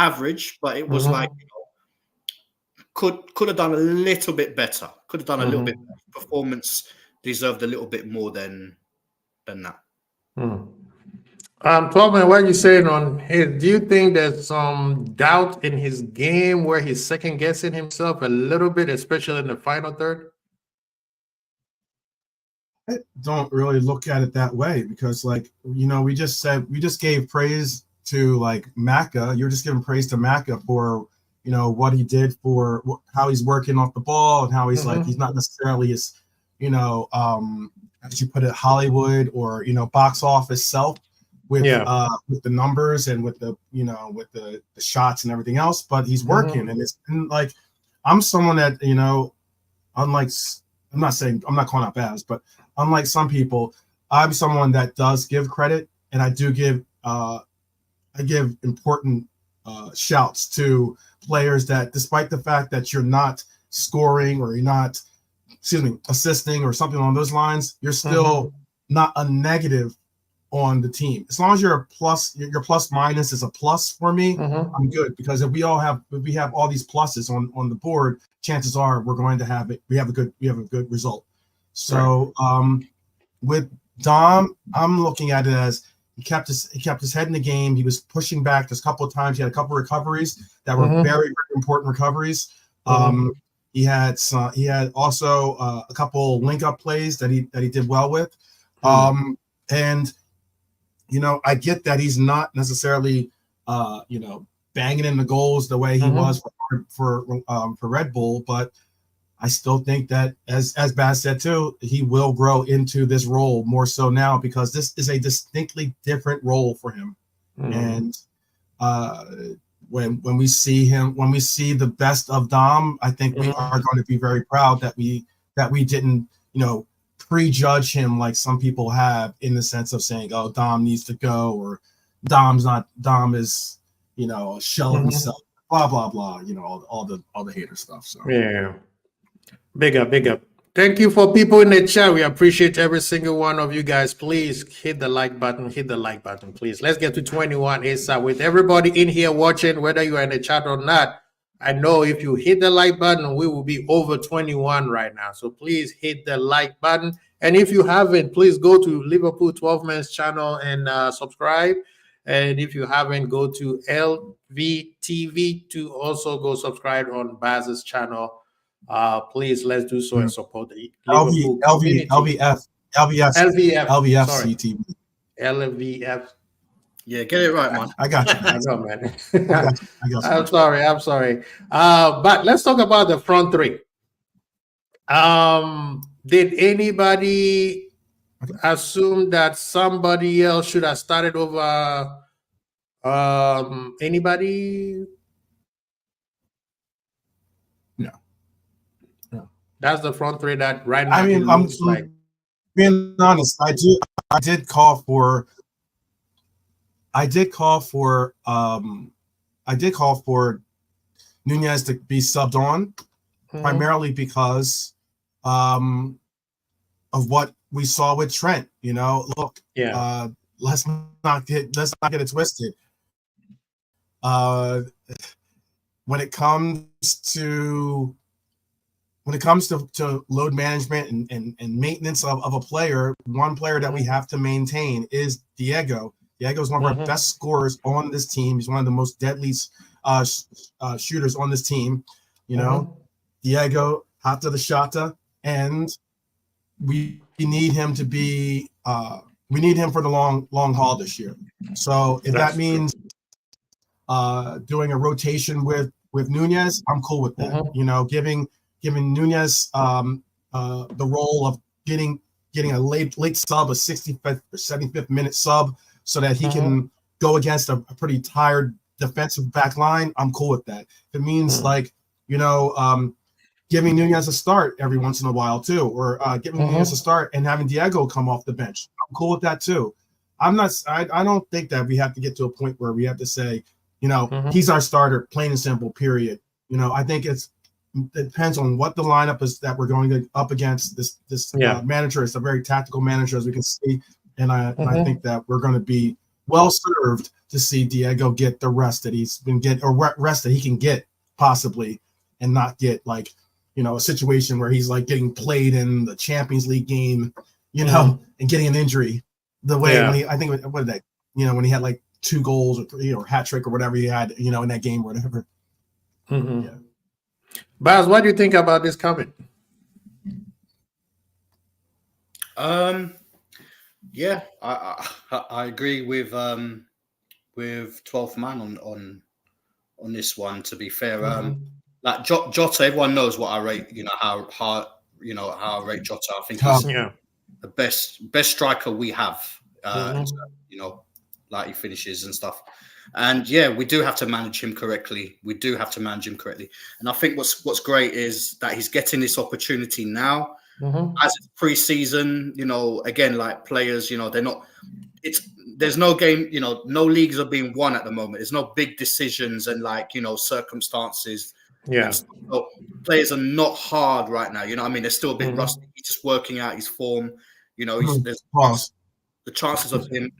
but it was like, could have done a little bit better. Could have done a little bit better. Performance deserved a little bit more than that. 12 what are you saying on his? Do you think there's some doubt in his game where he's second guessing himself a little bit, especially in the final third? I don't really look at it that way because, like, we just gave praise to like Maka. You're just giving praise to Maka for what he did, for how he's working off the ball, and how he's like he's not necessarily as as you put it, Hollywood or box office self with the numbers and with the with the shots and everything else, but he's working. And it's like, I'm someone that unlike, I'm not calling out Baz, but unlike some people, I'm someone that does give credit, and I do give I give important shouts to players that, despite the fact that you're not scoring or you're not assisting or something along those lines, you're still not a negative on the team. As long as you're a plus, your plus minus is a plus for me, I'm good. Because if we have all these pluses on the board, chances are we're going to have it. We have a good result. So with Dom, I'm looking at it as he kept his head in the game. He was pushing back. There's a couple of times he had a couple of recoveries that were very, very important recoveries. He had also a couple link up plays that he did well with. And I get that he's not necessarily banging in the goals the way he was for Red Bull, but I still think that, as Baz said too, he will grow into this role more so now, because this is a distinctly different role for him. And when we see the best of Dom, I think we are going to be very proud that we didn't prejudge him like some people have, in the sense of saying, oh, Dom needs to go, or Dom is a shell of himself, blah blah blah, all the hater stuff. So big up. Thank you for people in the chat. We appreciate every single one of you guys. Please hit the like button, please. Let's get to 21 ASAP. With everybody in here watching, whether you are in the chat or not, I know if you hit the like button, we will be over 21 right now. So please hit the like button. And if you haven't, please go to Liverpool 12 Men's channel and subscribe. And if you haven't, go to LVTV to also go subscribe on Baz's channel. Please, let's do so and support the Liverpool community. LVF CTV. LVF. Yeah, get it right, man. I got you. I know, man. I got you. I'm sorry. But let's talk about the front three. Did anybody assume that somebody else should have started over anybody? No. That's the front three that right now. I mean, I'm like, being honest, I did call for Nunez to be subbed on, primarily because of what we saw with Trent. Let's not get it twisted. When it comes to load management and maintenance of a player, one player that we have to maintain is Diego. Diego is one of our best scorers on this team. He's one of the most deadly shooters on this team. Diego, hot to the shota, and we need him to be. We need him for the long haul this year. So if that means doing a rotation with Nunez, I'm cool with that. Giving Nunez the role of getting a late sub, a 65th or 75th minute sub, so that he can go against a pretty tired defensive back line. I'm cool with that. If it means giving Nunez a start every once in a while too, or giving Nunez a start and having Diego come off the bench, I'm cool with that too. I don't think that we have to get to a point where we have to say, he's our starter, plain and simple, period. I think it depends on what the lineup is that we're going up against. This manager is a very tactical manager, as we can see. And I think that we're going to be well served to see Diego get the rest that he's been getting, or rest that he can get possibly, and not get like, a situation where he's like getting played in the Champions League game, and getting an injury. The way when when he had like 2 goals or hat trick or whatever he had, in that game or whatever. Mm-hmm. Yeah. Baz, what do you think about this comment? Yeah, I agree with 12th man on this one. To be fair, like Jota, everyone knows what I rate. How I rate Jota. I think he's the best striker we have. Like he finishes and stuff. And we do have to manage him correctly. And I think what's great is that he's getting this opportunity now. As it's pre-season, again, like players, they're not. There's no game, no leagues are being won at the moment. There's no big decisions and circumstances. Yeah. So players are not hard right now. They're still a bit rusty. He's just working out his form. There's the chances of him,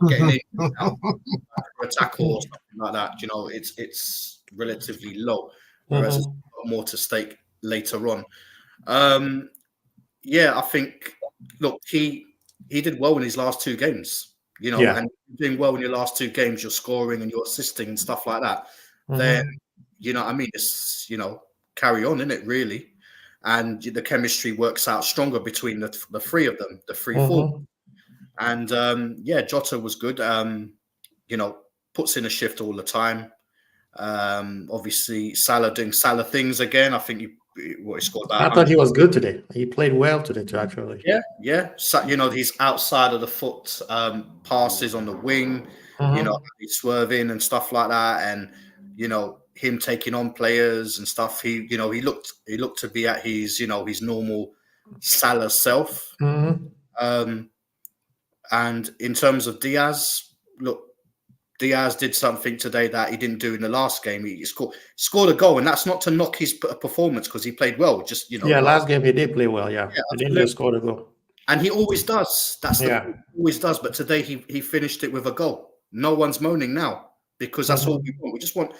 getting in for a tackle or something like that. It's relatively low. Whereas there's a lot more to stake later on. I think. Look, he did well in his last 2 games. And doing well in your last 2 games, you're scoring and you're assisting and stuff like that. Then it's carry on, isn't it? Really. And the chemistry works out stronger between the 3 of them, the 3-4. And Jota was good. Puts in a shift all the time. Obviously, Salah doing Salah things again. I think he scored about. I thought he was good today. He played well today too, actually. Yeah. So, he's outside of the foot passes on the wing. He's swerving and stuff like that, and him taking on players and stuff. He looked to be at his his normal Salah self. And in terms of Diaz, look, Diaz did something today that he didn't do in the last game. He scored a goal, and that's not to knock his performance because he played well. Just last game he did play well. He didn't just score a goal, and he always does. Always does. But today he finished it with a goal. No one's moaning now because that's all we want. We just want.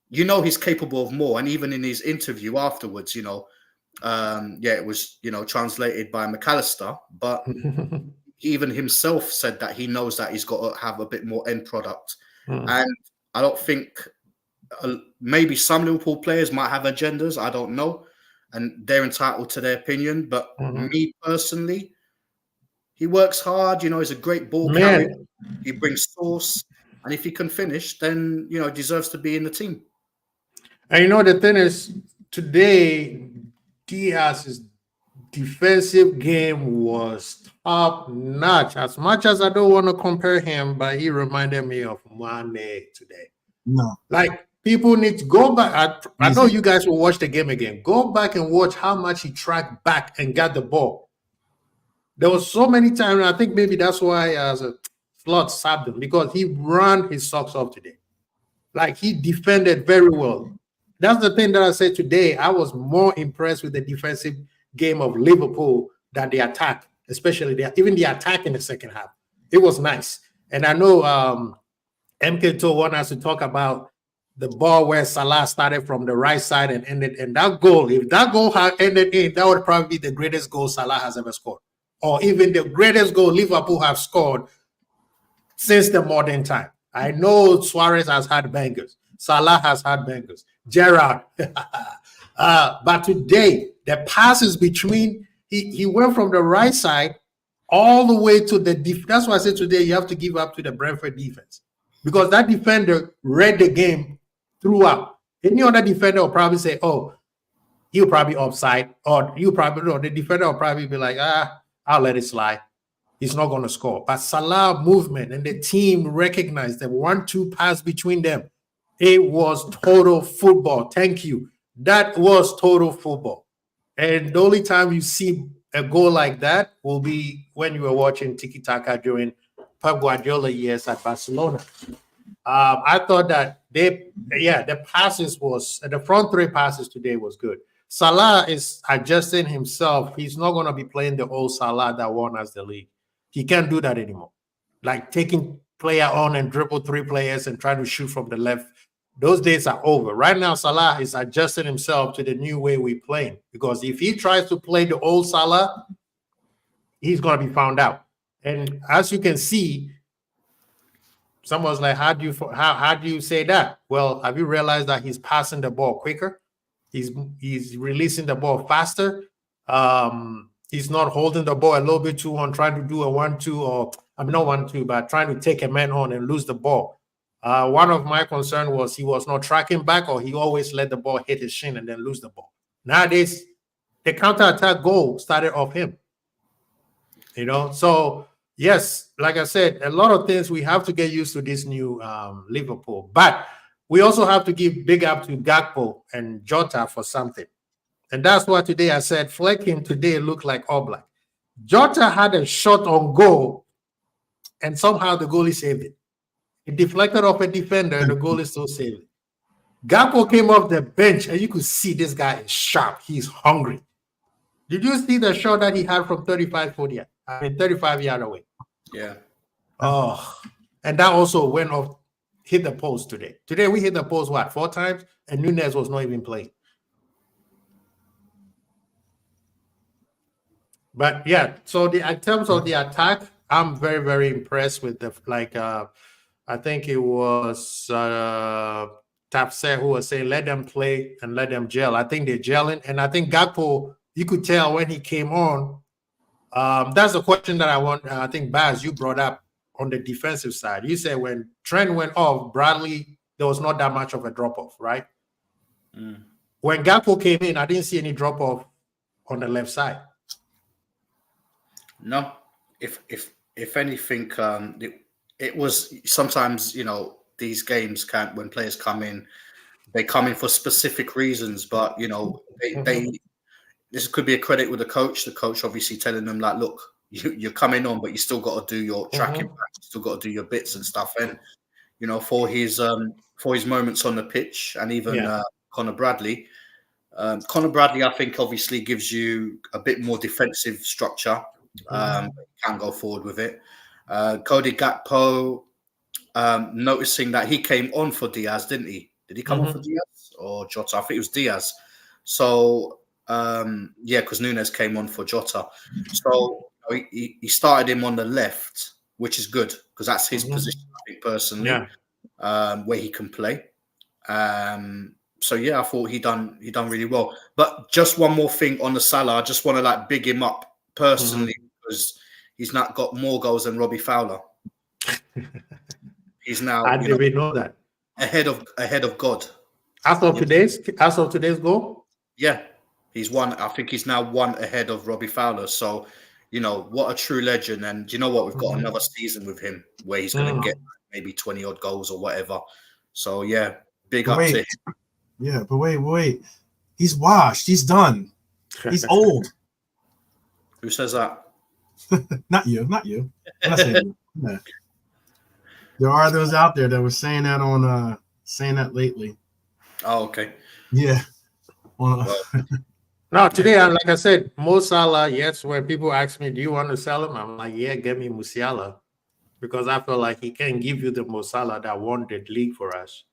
He's capable of more, and even in his interview afterwards, it was translated by McAllister, but even himself said that he knows that he's got to have a bit more end product, and I don't think maybe some Liverpool players might have agendas. I don't know, and they're entitled to their opinion. But me personally, he works hard. He's a great ball carrier. He brings sauce, and if he can finish, then deserves to be in the team. And the thing is, today, Diaz's defensive game was top notch. As much as I don't want to compare him, but he reminded me of Mane today. No. Like, people need to go back. I know you guys will watch the game again. Go back and watch how much he tracked back and got the ball. There was so many times, I think maybe that's why as a slot sabbed him, because he ran his socks off today. Like, he defended very well. That's the thing that I said today. I was more impressed with the defensive game of Liverpool than the attack, especially even the attack in the second half. It was nice. And I know MK2 wants us to talk about the ball where Salah started from the right side and ended. And that goal, if that goal had ended in, that would probably be the greatest goal Salah has ever scored. Or even the greatest goal Liverpool have scored since the modern time. I know Suarez has had bangers. Salah has had bangers. Gerrard. But today, the passes between, he went from the right side all the way to the defense. That's why I said today you have to give up to the Brentford defense. Because that defender read the game throughout. Any other defender will probably say, oh, he'll probably offside. Or the defender will probably be like, I'll let it slide. He's not going to score. But Salah movement and the team recognized the 1-2 pass between them. It was total football. Thank you. That was total football. And the only time you see a goal like that will be when you were watching Tiki Taka during Pep Guardiola years at Barcelona. I thought that the front three passes today was good. Salah is adjusting himself. He's not going to be playing the old Salah that won us the league. He can't do that anymore. Like taking player on and dribble three players and trying to shoot from the left. Those days are over. Right now, Salah is adjusting himself to the new way we're playing. Because if he tries to play the old Salah, he's going to be found out. And as you can see, someone's like, how do you say that? Well, have you realized that he's passing the ball quicker? He's releasing the ball faster. He's not holding the ball a little bit too on, trying to do a 1-2 or not 1-2, but trying to take a man on and lose the ball. One of my concerns was he was not tracking back, or he always let the ball hit his shin and then lose the ball. Nowadays, the counterattack goal started off him. So yes, like I said, a lot of things we have to get used to this new Liverpool. But we also have to give big up to Gakpo and Jota for something. And that's why today I said Flecking today looked like Oblak. Jota had a shot on goal, and somehow the goalie saved it. It deflected off a defender, and the goalie still saved it. Gakpo came off the bench, and you could see this guy is sharp. He's hungry. Did you see the shot that he had from 35 yards away? Yeah. Oh, and that also went off, hit the post today. Today we hit the post, 4 times? And Nunez was not even playing. But yeah, so in terms of the attack, I'm very, very impressed with I think it was Tapse who was saying, let them play and let them gel. I think they're gelling. And I think Gakpo, you could tell when he came on. That's the question that I think, Baz, you brought up on the defensive side. You said when Trent went off, Bradley, there was not that much of a drop-off, right? Mm. When Gakpo came in, I didn't see any drop-off on the left side. No. If anything, it was sometimes, these games when players come in, they come in for specific reasons, but, this could be a credit with the coach. The coach obviously telling them, like, look, you're coming on, but you still got to do your tracking back, you still got to do your bits and stuff. And, for his moments on the pitch, and even Conor Bradley, I think, obviously gives you a bit more defensive structure. Can go forward with it. Cody Gakpo, noticing that he came on for Diaz, didn't he? Did he come on for Diaz or Jota? I think it was Diaz. So, because Nunez came on for Jota. So he started him on the left, which is good because that's his position, I think, personally, where he can play. So yeah, I thought he done really well. But just one more thing on the Salah, I just want to big him up personally because he's not got more goals than Robbie Fowler. He's now I didn't know that ahead of God. As of today's goal, yeah, he's one. I think he's now one ahead of Robbie Fowler. So, what a true legend. And you know what? We've got another season with him where he's going to get maybe 20 odd goals or whatever. So yeah, big up to him. Yeah, but wait. He's washed. He's done. He's old. Who says that? Not you. I'm not saying you. Yeah. There are those out there that were saying that saying that lately. Oh, okay. Yeah. No, today, like I said, Mo Salah, yes, when people ask me, do you want to sell him? I'm like, yeah, get me Musiala. Because I feel like he can give you the Mo Salah that won the league for us.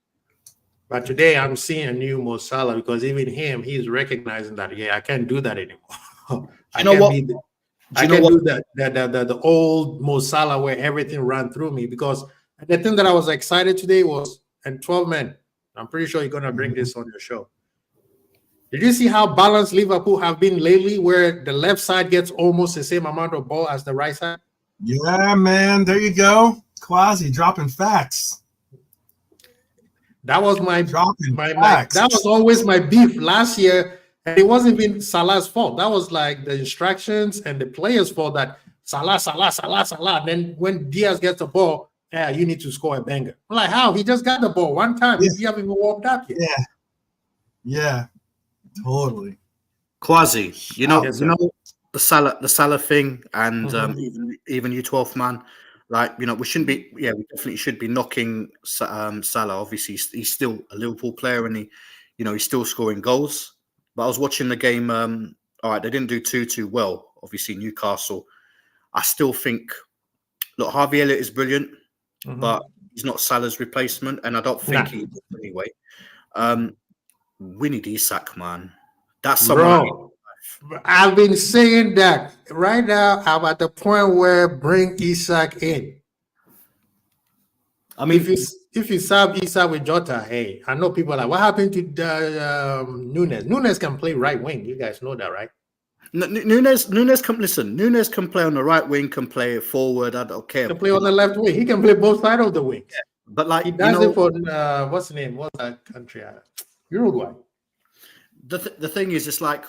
But today I'm seeing a new Mo Salah because even him, he's recognizing that, I can't do that anymore. I can't do the old Mo Salah where everything ran through me, because the thing that I was excited today was, and 12 men, I'm pretty sure you're going to bring this on your show. Did you see how balanced Liverpool have been lately, where the left side gets almost the same amount of ball as the right side? Yeah, man. There you go. Quasi dropping facts. That was that was always my beef last year. And it wasn't even Salah's fault. That was like the instructions and the players' fault that Salah. And then when Diaz gets the ball, you need to score a banger. I'm like, how? He just got the ball one time. Yeah. He haven't even warmed up yet. Yeah, totally. Quasi, the Salah thing, and even you 12th man, like we shouldn't be. Yeah, we definitely should be knocking Salah. Obviously, he's still a Liverpool player, and he's still scoring goals. But I was watching the game. All right, they didn't do too well. Obviously, Newcastle. I still think, look, Harvey Elliott is brilliant, but he's not Salah's replacement, and I don't think he is anyway. We need Isak, man. That's someone. Bro, I've been saying that. Right now, I'm at the point where bring Isak in. I mean, if you sub Isak with Jota, hey, I know people are like, what happened to Nunes? Nunes can play right wing. You guys know that, right? Nunes can play on the right wing, can play forward. I don't care. He can play on the left wing. He can play both sides of the wing. Yeah. But like he does it for what's the name? What's that country? Uruguay. The thing is, it's like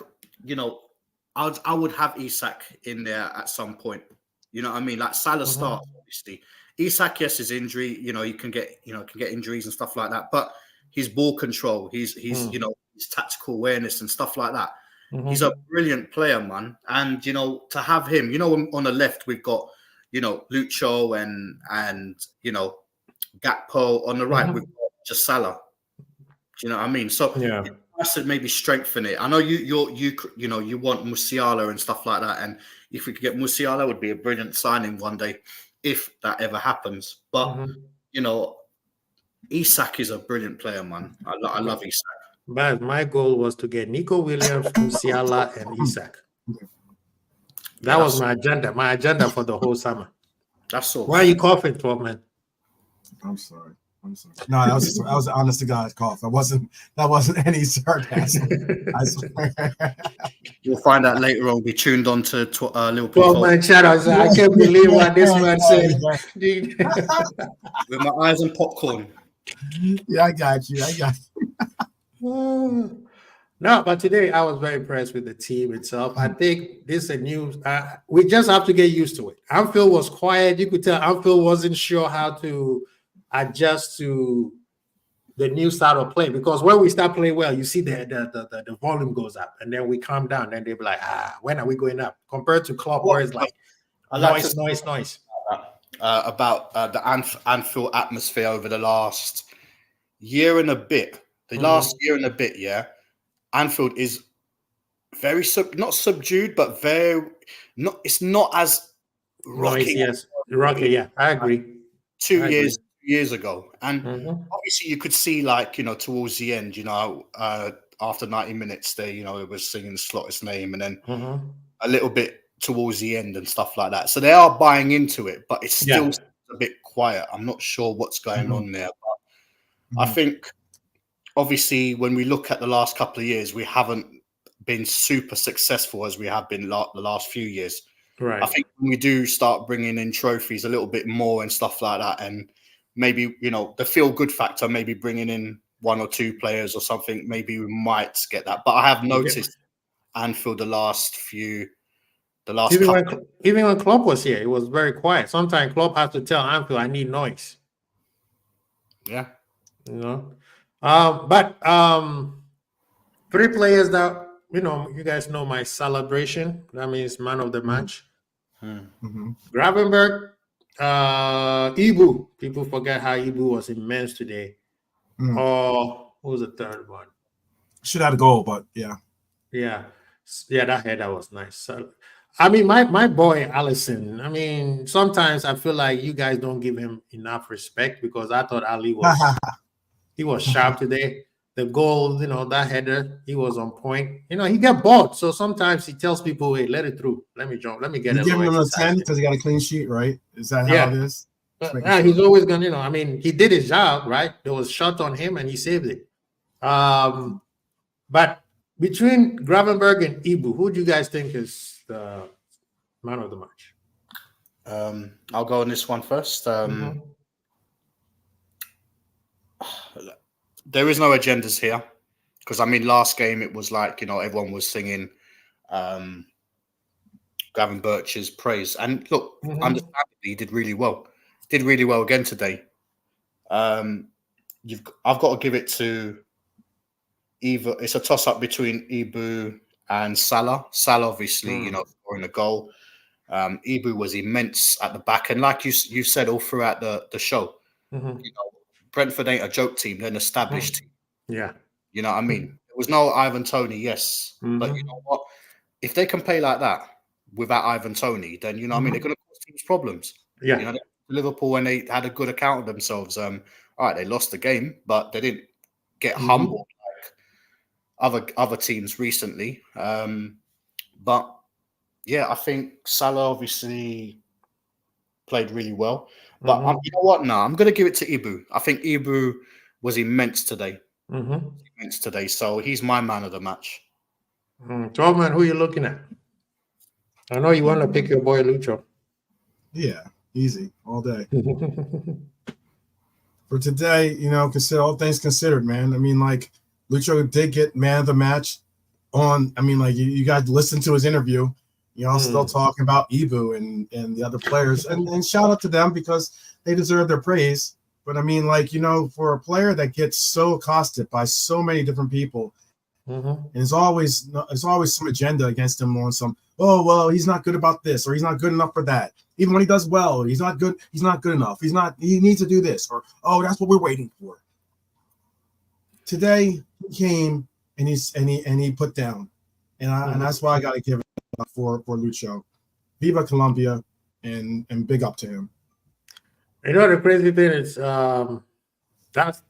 I would have Isak in there at some point. You know what I mean? Like Salah starts, obviously. Isak, yes, his injury. He can get injuries and stuff like that. But his ball control, his his tactical awareness and stuff like that. He's a brilliant player, man. And to have him, on the left we've got Lucho and Gakpo. On the right we've got just Salah. Do you know what I mean? So yeah, has to maybe strengthen it. I know you want Musiala and stuff like that, and if we could get Musiala, it would be a brilliant signing one day, if that ever happens. But Isak is a brilliant player, man. I love Isak. But my goal was to get Nico Williams, Musiala, and Isak. That was my agenda. My agenda for the whole summer. That's all. Why are you coughing, 12 man? I'm sorry. No, that was an honest to God cough. That wasn't any sarcasm. I swear. You'll find out later on. We tuned on to Liverpool. 12 man shout out. I can't believe what this man said. With my eyes on popcorn. Yeah, I got you. No, but today I was very impressed with the team itself. I think this is a new. We just have to get used to it. Anfield was quiet. You could tell Anfield wasn't sure how to adjust to the new style of play, because when we start playing well, you see the volume goes up, and then we calm down, and they'll be like, when are we going up? Compared to Klopp, where it's like noise. About the Anfield atmosphere over the last year and a bit. Last year and a bit, yeah. Anfield is very not subdued, but very not. It's not as rocky. Yes, rocky. Yeah, I agree. 2 years ago, and obviously you could see, like, towards the end, after 90 minutes, it was singing Slotter's name, and then a little bit towards the end and stuff like that. So they are buying into it, but it's still a bit quiet. I'm not sure what's going on there, but I think, obviously, when we look at the last couple of years, we haven't been super successful as we have been the last few years. Right. I think when we do start bringing in trophies a little bit more and stuff like that, and maybe, the feel-good factor, maybe bringing in one or two players or something, maybe we might get that. But I have noticed Anfield even when Klopp was here, it was very quiet. Sometimes Klopp has to tell Anfield, I need noise. Yeah. But 3 players that, you guys know my celebration. That means man of the match. Gravenberg, Ibu. People forget how Ibu was immense today. Or who was the third one? Should have a goal, but yeah. Yeah, that header was nice. So, I mean, my boy Allison. I mean, sometimes I feel like you guys don't give him enough respect, because I thought Ali was he was sharp today. The goal, that header, he was on point. He got bought, so sometimes he tells people, "Hey, let it through. Let me jump. Let me get it." You give him a 10 because he got a clean sheet, right? Is that how it is? He's always gonna, I mean, he did his job, right? There was a shot on him, and he saved it. But between Gravenberg and Ibu, who do you guys think is the man of the match? I'll go on this one first. There is no agendas here, because, I mean, last game it was like, everyone was singing Gavin Birch's praise. And look, understandably, he did really well. Did really well again today. I've got to give it to either. It's a toss-up between Ibu and Salah. Salah, obviously, scoring a goal. Ibu was immense at the back, and like you said all throughout the show, you know, Brentford ain't a joke team; they're an established team. Yeah, you know what I mean. There was no Ivan Toney, yes, but you know what? If they can play like that without Ivan Toney, then you know what I mean, they're going to cause teams problems. Yeah, you know, Liverpool, when they had a good account of themselves, all right, they lost the game, but they didn't get humbled like other teams recently. But yeah, I think Salah obviously played really well. But you know what? No, I'm going to give it to Ibu. I think Ibu was immense today. Immense today. So he's my man of the match. 12 man, who are you looking at? I know you want to pick your boy Lucho. Yeah, easy all day. For today, you know, consider all things considered, man. I mean, like Lucho did get man of the match on. I mean, like you guys listened to his interview. You know, still talking about Ibu and the other players, and shout out to them because they deserve their praise. But I mean, like, you know, for a player that gets so accosted by so many different people, and there's always some agenda against him on some. Oh well, he's not good about this, or he's not good enough for that. Even when he does well, he's not good. He's not good enough. He needs to do this, or oh, that's what we're waiting for. Today he came and he put down, and that's why I got to give it for Lucho. Viva Colombia, and big up to him. You know, the crazy thing is, that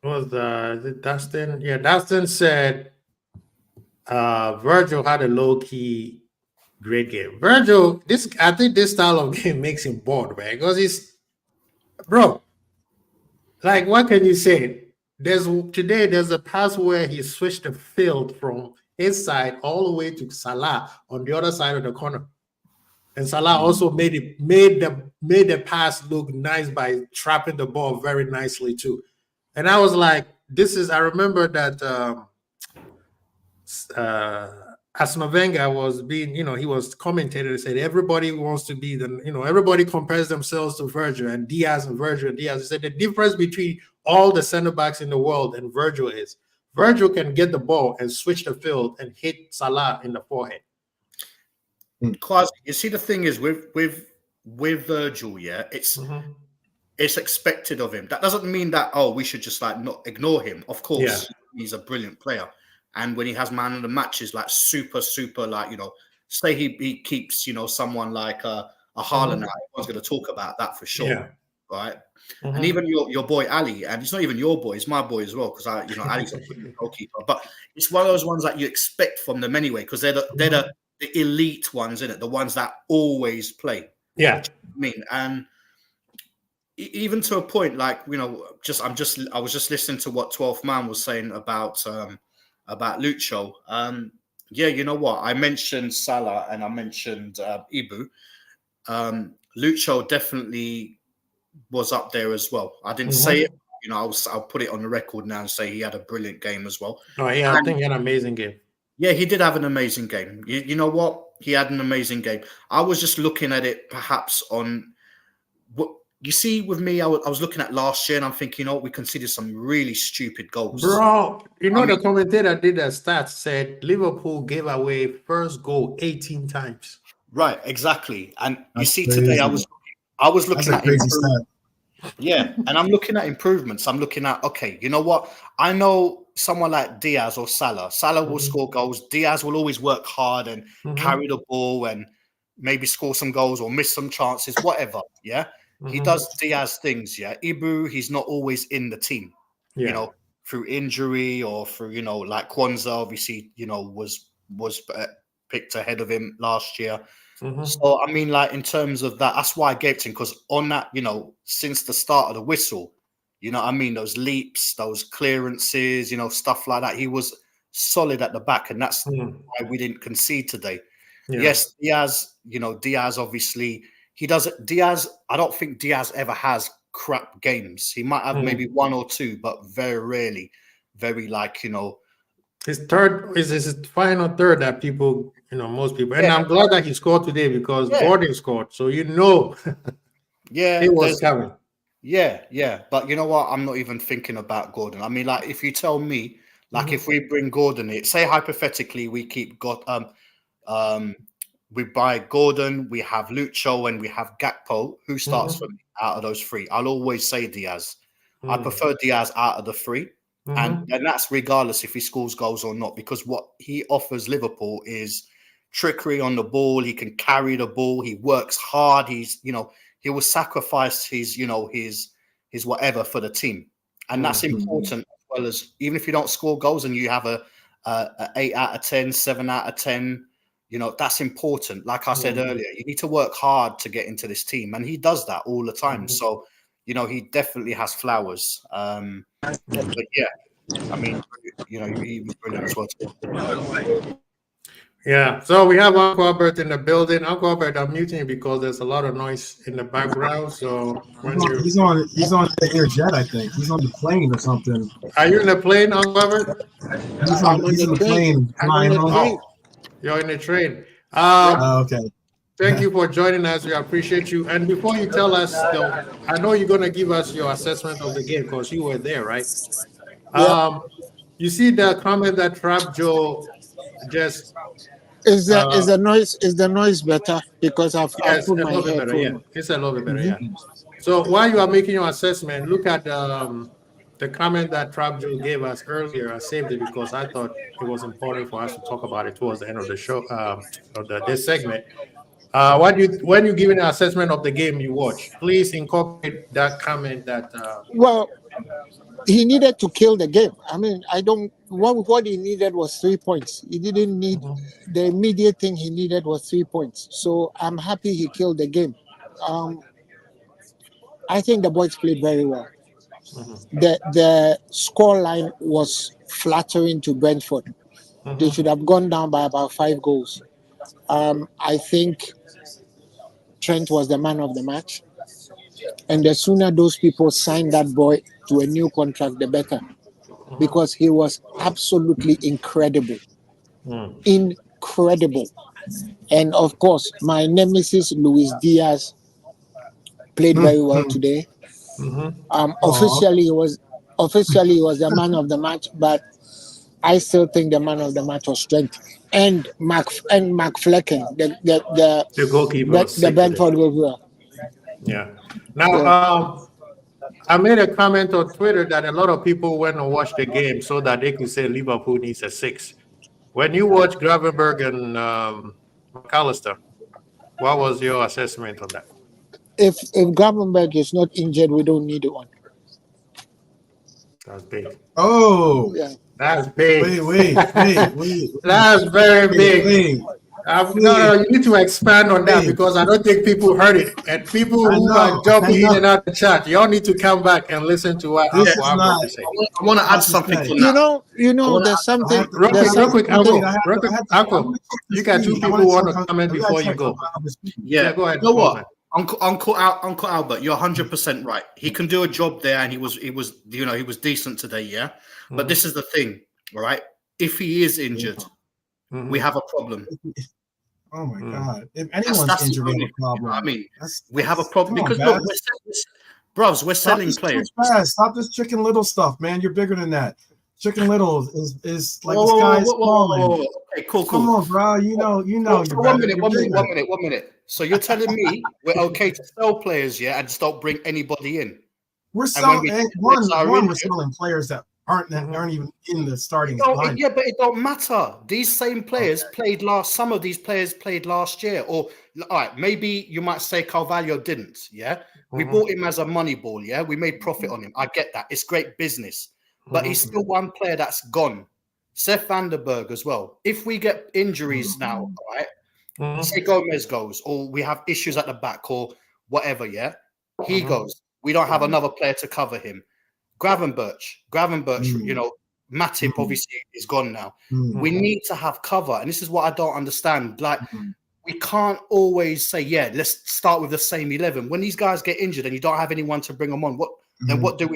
was is it Dustin? Yeah, Dustin said Virgil had a low key great game. Virgil, I think this style of game makes him bored, man, because he's, bro, like, what can you say? There's a pass where he switched the field from his side all the way to Salah on the other side of the corner. And Salah also made the pass look nice by trapping the ball very nicely too. And I was like, I remember that Arsene Wenger was being, you know, he was commentator and said everybody wants to be everybody compares themselves to Virgil and Diaz and Virgil and Diaz. He said the difference between all the center backs in the world and Virgil is Virgil can get the ball and switch the field and hit Salah in the forehead. Quasi, you see, the thing is with Virgil, yeah, it's expected of him. That doesn't mean that we should just like not ignore him. Of course, he's a brilliant player, and when he has man of the matches, like super, like, you know, say he keeps, you know, someone like a Haaland out, everyone's going to talk about that for sure, right? And even your boy Ali, and it's not even your boy, it's my boy as well, because Ali's a brilliant goalkeeper. But it's one of those ones that you expect from them anyway, because they're the elite ones, isn't it? The ones that always play. Yeah. I mean, and even to a point, like, you know, I was just listening to what 12th Man was saying about Lucho. Yeah, you know what? I mentioned Salah and I mentioned Ibu. Lucho definitely was up there as well. I didn't say it, you know, I'll put it on the record now and say he had a brilliant game as well. Oh yeah, I think he had an amazing game. Yeah, he did have an amazing game. You know what? He had an amazing game. I was just looking at it perhaps on what you see with me. I was looking at last year and I'm thinking, we conceded some really stupid goals. Bro, you know, the commentator did a stat, said Liverpool gave away first goal 18 times. Right, exactly. And That's you see crazy. Today, I was looking at improvements. Yeah, and I'm looking at improvements. I'm looking at, okay, you know what? I know someone like Diaz or Salah. Salah will score goals. Diaz will always work hard and carry the ball and maybe score some goals or miss some chances, whatever. Yeah, he does Diaz things. Yeah, Ibu, he's not always in the team. Yeah. You know, through injury or through, you know, like Kwanzaa, obviously, you know, was picked ahead of him last year. So, I mean, like, in terms of that, that's why I gave it to him, because on that, you know, since the start of the whistle, you know what I mean, those leaps, those clearances, you know, stuff like that, he was solid at the back, and that's why we didn't concede today. Yeah. Yes, Diaz, obviously, he does it. Diaz, I don't think Diaz ever has crap games. He might have maybe one or two, but very rarely, very, like, you know. His final third that people, you know, most people, and I'm glad that he scored today because Gordon scored. So, you know, it was coming. Yeah. But you know what? I'm not even thinking about Gordon. I mean, like, if you tell me, like, if we bring Gordon in, say hypothetically we keep we buy Gordon, we have Lucho, and we have Gakpo. Who starts for me out of those three? I'll always say Diaz. I prefer Diaz out of the three. And that's regardless if he scores goals or not, because what he offers Liverpool is trickery on the ball. He can carry the ball. He works hard. He's, he will sacrifice his, his whatever for the team. And that's important, as well as even if you don't score goals and you have a 8 out of 10, 7 out of 10, that's important. Like I said earlier, you need to work hard to get into this team. And he does that all the time. So, he definitely has flowers. But yeah, I mean, he was brilliant as well. Yeah. So we have Uncle Albert in the building. Uncle Albert, I'm muting you because there's a lot of noise in the background. So he's on the Airjet, I think. He's on the plane or something. Are you in the plane, Uncle Albert? He's on the plane. You're in the train. Okay. Thank you for joining us. We appreciate you. And before you tell us, I know you're going to give us your assessment of the game because you were there, right? Yeah. You see the comment that Trap Joe just is the noise better because I've put my headphone. Yeah. It's a little bit better, yeah. So while you are making your assessment, look at the comment that Trap Joe gave us earlier. I saved it because I thought it was important for us to talk about it towards the end of the show, this segment. When you're giving an assessment of the game you watch, please incorporate that comment that. Well, he needed to kill the game. I mean, what he needed was 3 points. He didn't need the immediate thing he needed was 3 points. So I'm happy he killed the game. I think the boys played very well. The score line was flattering to Brentford. They should have gone down by about 5 goals. I think Trent was the man of the match. And the sooner those people sign that boy to a new contract, the better. Because he was absolutely incredible. Incredible. And of course, my nemesis, Luis Diaz, played very well today. Officially, he was the man of the match, but I still think the man of the match was Trent and McFlecken, the goalkeeper, the Brentford goalkeeper. Yeah. Now, I made a comment on Twitter that a lot of people went and watched the game so that they could say Liverpool needs a 6. When you watch Gravenberg and McAllister, what was your assessment on that? If Gravenberg is not injured, we don't need one. That's big. Oh, yeah. That's big. Wait. That's very big. No, you need to expand on that because I don't think people heard it. And people who are jumping in and out the chat, y'all need to come back and listen to what I'm going to say. I want to add something to that. You know, there's something. Real quick, Uncle, you got 2 people who want to comment before you go. Yeah, go ahead. You know what? Uncle Albert, you're 100% right. He can do a job there, and he was decent today, yeah. But this is the thing, all right? If he is injured, we have a problem. Oh my God! If anyone's injured, we have a problem. I mean, we have a problem because look, we're selling players. Stop this Chicken Little stuff, man. You're bigger than that. Chicken Little is like the sky's falling. Okay, cool. Come on, bro. You know. One minute. So you're telling me we're okay to sell players, yeah, and just don't bring anybody in? We're selling we're selling players that aren't even in the starting line. Yeah, but it don't matter. These same players played last. Some of these players played last year, or all right, maybe you might say Carvalho didn't. Yeah, we bought him as a money ball. Yeah, we made profit on him. I get that. It's great business, but he's still one player that's gone. Seth Vandenberg as well. If we get injuries now, all right, say Gomez goes, or we have issues at the back, or whatever. Yeah, he goes. We don't have another player to cover him. Gravenberch, Matip obviously is gone now. We need to have cover. And this is what I don't understand. Like, we can't always say, yeah, let's start with the same 11. When these guys get injured and you don't have anyone to bring them on, then what do?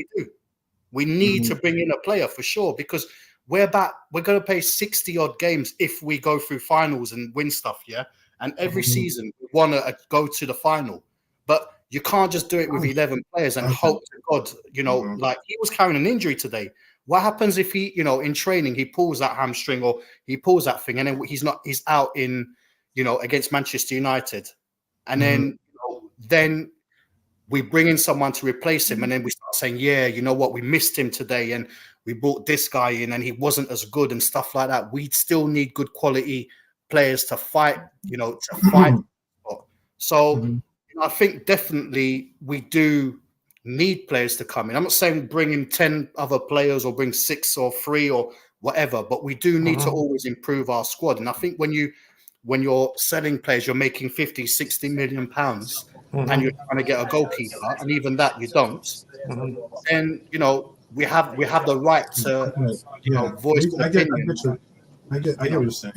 We need to bring in a player for sure, because we're going to play 60-odd games if we go through finals and win stuff, yeah? And every season we want to go to the final. But you can't just do it with 11 players and hope to God, like he was carrying an injury today. What happens if he, in training, he pulls that hamstring or he pulls that thing and then he's out in, against Manchester United, and then we bring in someone to replace him, and then we start saying, yeah, you know what, we missed him today, and we brought this guy in, and he wasn't as good, and stuff like that. We still need good quality players to fight, So I think definitely we do need players to come in. I'm not saying bring in 10 other players or bring 6 or 3 or whatever, but we do need to always improve our squad. And I think when you're selling players, you're making 50, 60 million pounds, and you're trying to get a goalkeeper, and even that you don't, then we have the right to voice an opinion. I get what you're saying.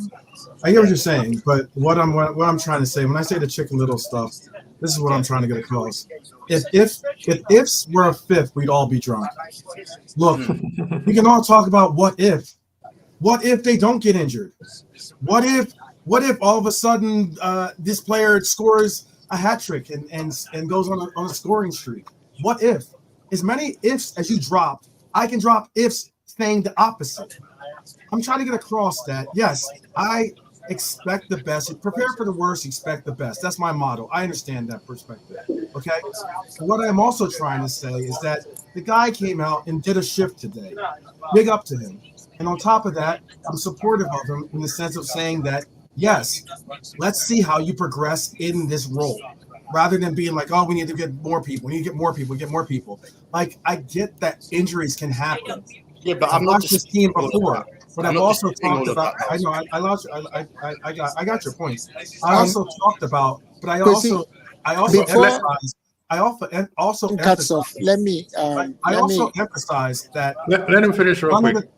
I get what you're saying, but what I'm trying to say when I say the Chicken Little stuff, this is what I'm trying to get across. If ifs were a fifth, we'd all be drunk. Look, we can all talk about what if. What if they don't get injured? What if all of a sudden this player scores a hat trick and goes on a scoring streak? What if? As many ifs as you drop, I can drop ifs saying the opposite. I'm trying to get across that, yes, I expect the best. Prepare for the worst, expect the best. That's my motto. I understand that perspective, okay? What I'm also trying to say is that the guy came out and did a shift today. Big up to him. And on top of that, I'm supportive of him in the sense of saying that, yes, let's see how you progress in this role. Rather than being like, oh, we need to get more people. We need to get more people. Like, I get that injuries can happen. Yeah, but I'm not just team before. But I've also talked about. I know. I got your point. I also talked about. But I also emphasized. I also emphasize. Let me. I also emphasize that. Let him finish real quick.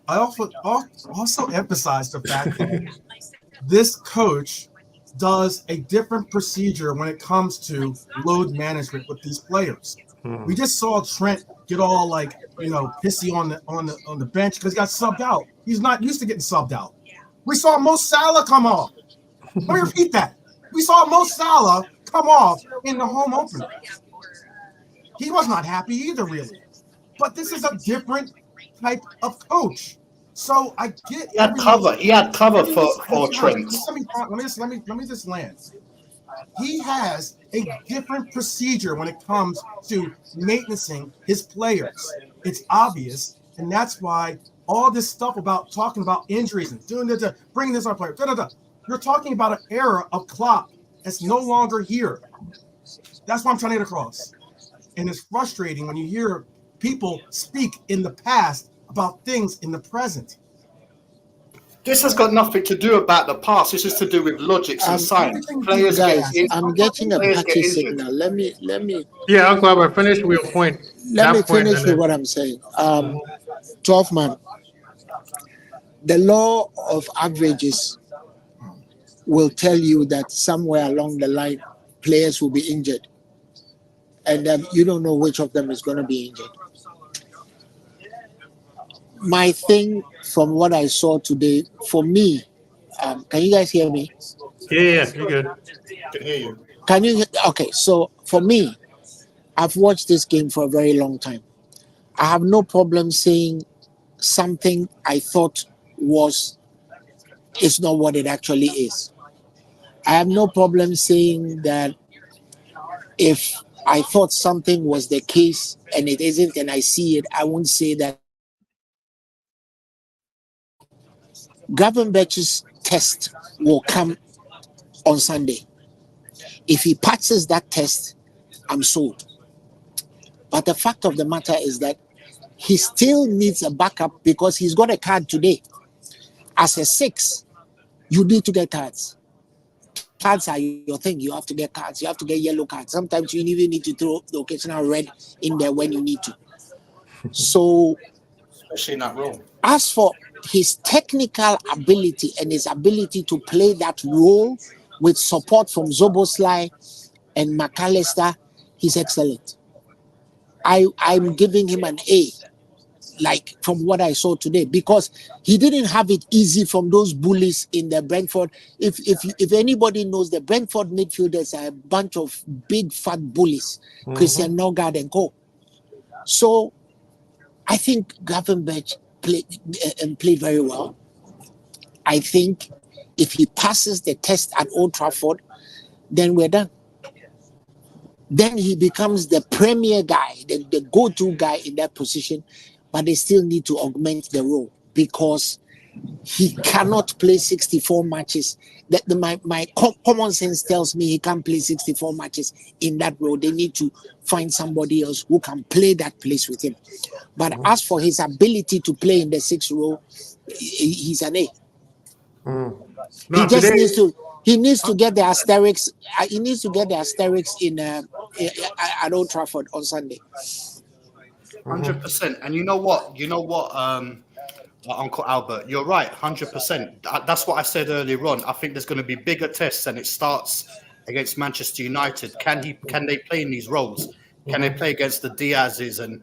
I also emphasize the fact that this coach does a different procedure when it comes to load management with these players. We just saw Trent get all pissy on the bench because he got subbed out. He's not used to getting subbed out. We saw Mo Salah come off. Let me repeat that. We saw Mo Salah come off in the home opener. He was not happy either, really. But this is a different type of coach. So I get He had cover for Trent. Let me just land. He has a different procedure when it comes to maintaining his players. It's obvious, and that's why all this stuff about talking about injuries and doing this, bringing this on player. You're talking about an era of Klopp that's no longer here. That's what I'm trying to get across. And it's frustrating when you hear people speak in the past about things in the present. This has got nothing to do about the past. This is to do with logics and science. Players I'm getting a patchy signal. Let me. Yeah, Uncle Albert, finish with your point. Let me finish with what I'm saying. 12-man. The law of averages will tell you that somewhere along the line, players will be injured, and you don't know which of them is going to be injured. My thing from what I saw today, for me, can you guys hear me? Yeah, you're good. Can hear you. Can you? Okay, so for me, I've watched this game for a very long time. I have no problem saying something I thought is not what it actually is. I have no problem saying that if I thought something was the case and it isn't and I see it, I won't say that. Gravenberch's test will come on Sunday. If he passes that test, I'm sold. But the fact of the matter is that he still needs a backup because he's got a card today. As a 6, you need to get cards. Cards are your thing. You have to get cards. You have to get yellow cards. Sometimes you even need to throw the occasional red in there when you need to. So, especially in that role. As for his technical ability and his ability to play that role with support from Zoboslai and McAllister, he's excellent. I'm giving him an A, like from what I saw today, because he didn't have it easy from those bullies in the Brentford. If anybody knows, the Brentford midfielders are a bunch of big fat bullies, Christian Norgard and co. So I think Gravenberch played very well. I think If he passes the test at Old Trafford, then we're done. Then he becomes the premier guy, the go-to guy in that position, but they still need to augment the role because he cannot play 64 matches. My common sense tells me he can't play 64 matches in that role. They need to find somebody else who can play that place with him. But as for his ability to play in the 6th row, he's an A. No, He just needs to. He needs to get the asterisks. He needs to get the asterisks in at Old Trafford on Sunday. 100%. And you know what? Uncle Albert, you're right, 100%. That's what I said earlier on. I think there's going to be bigger tests, and it starts against Manchester United. Can they play in these roles? Can they play against the Diaz's and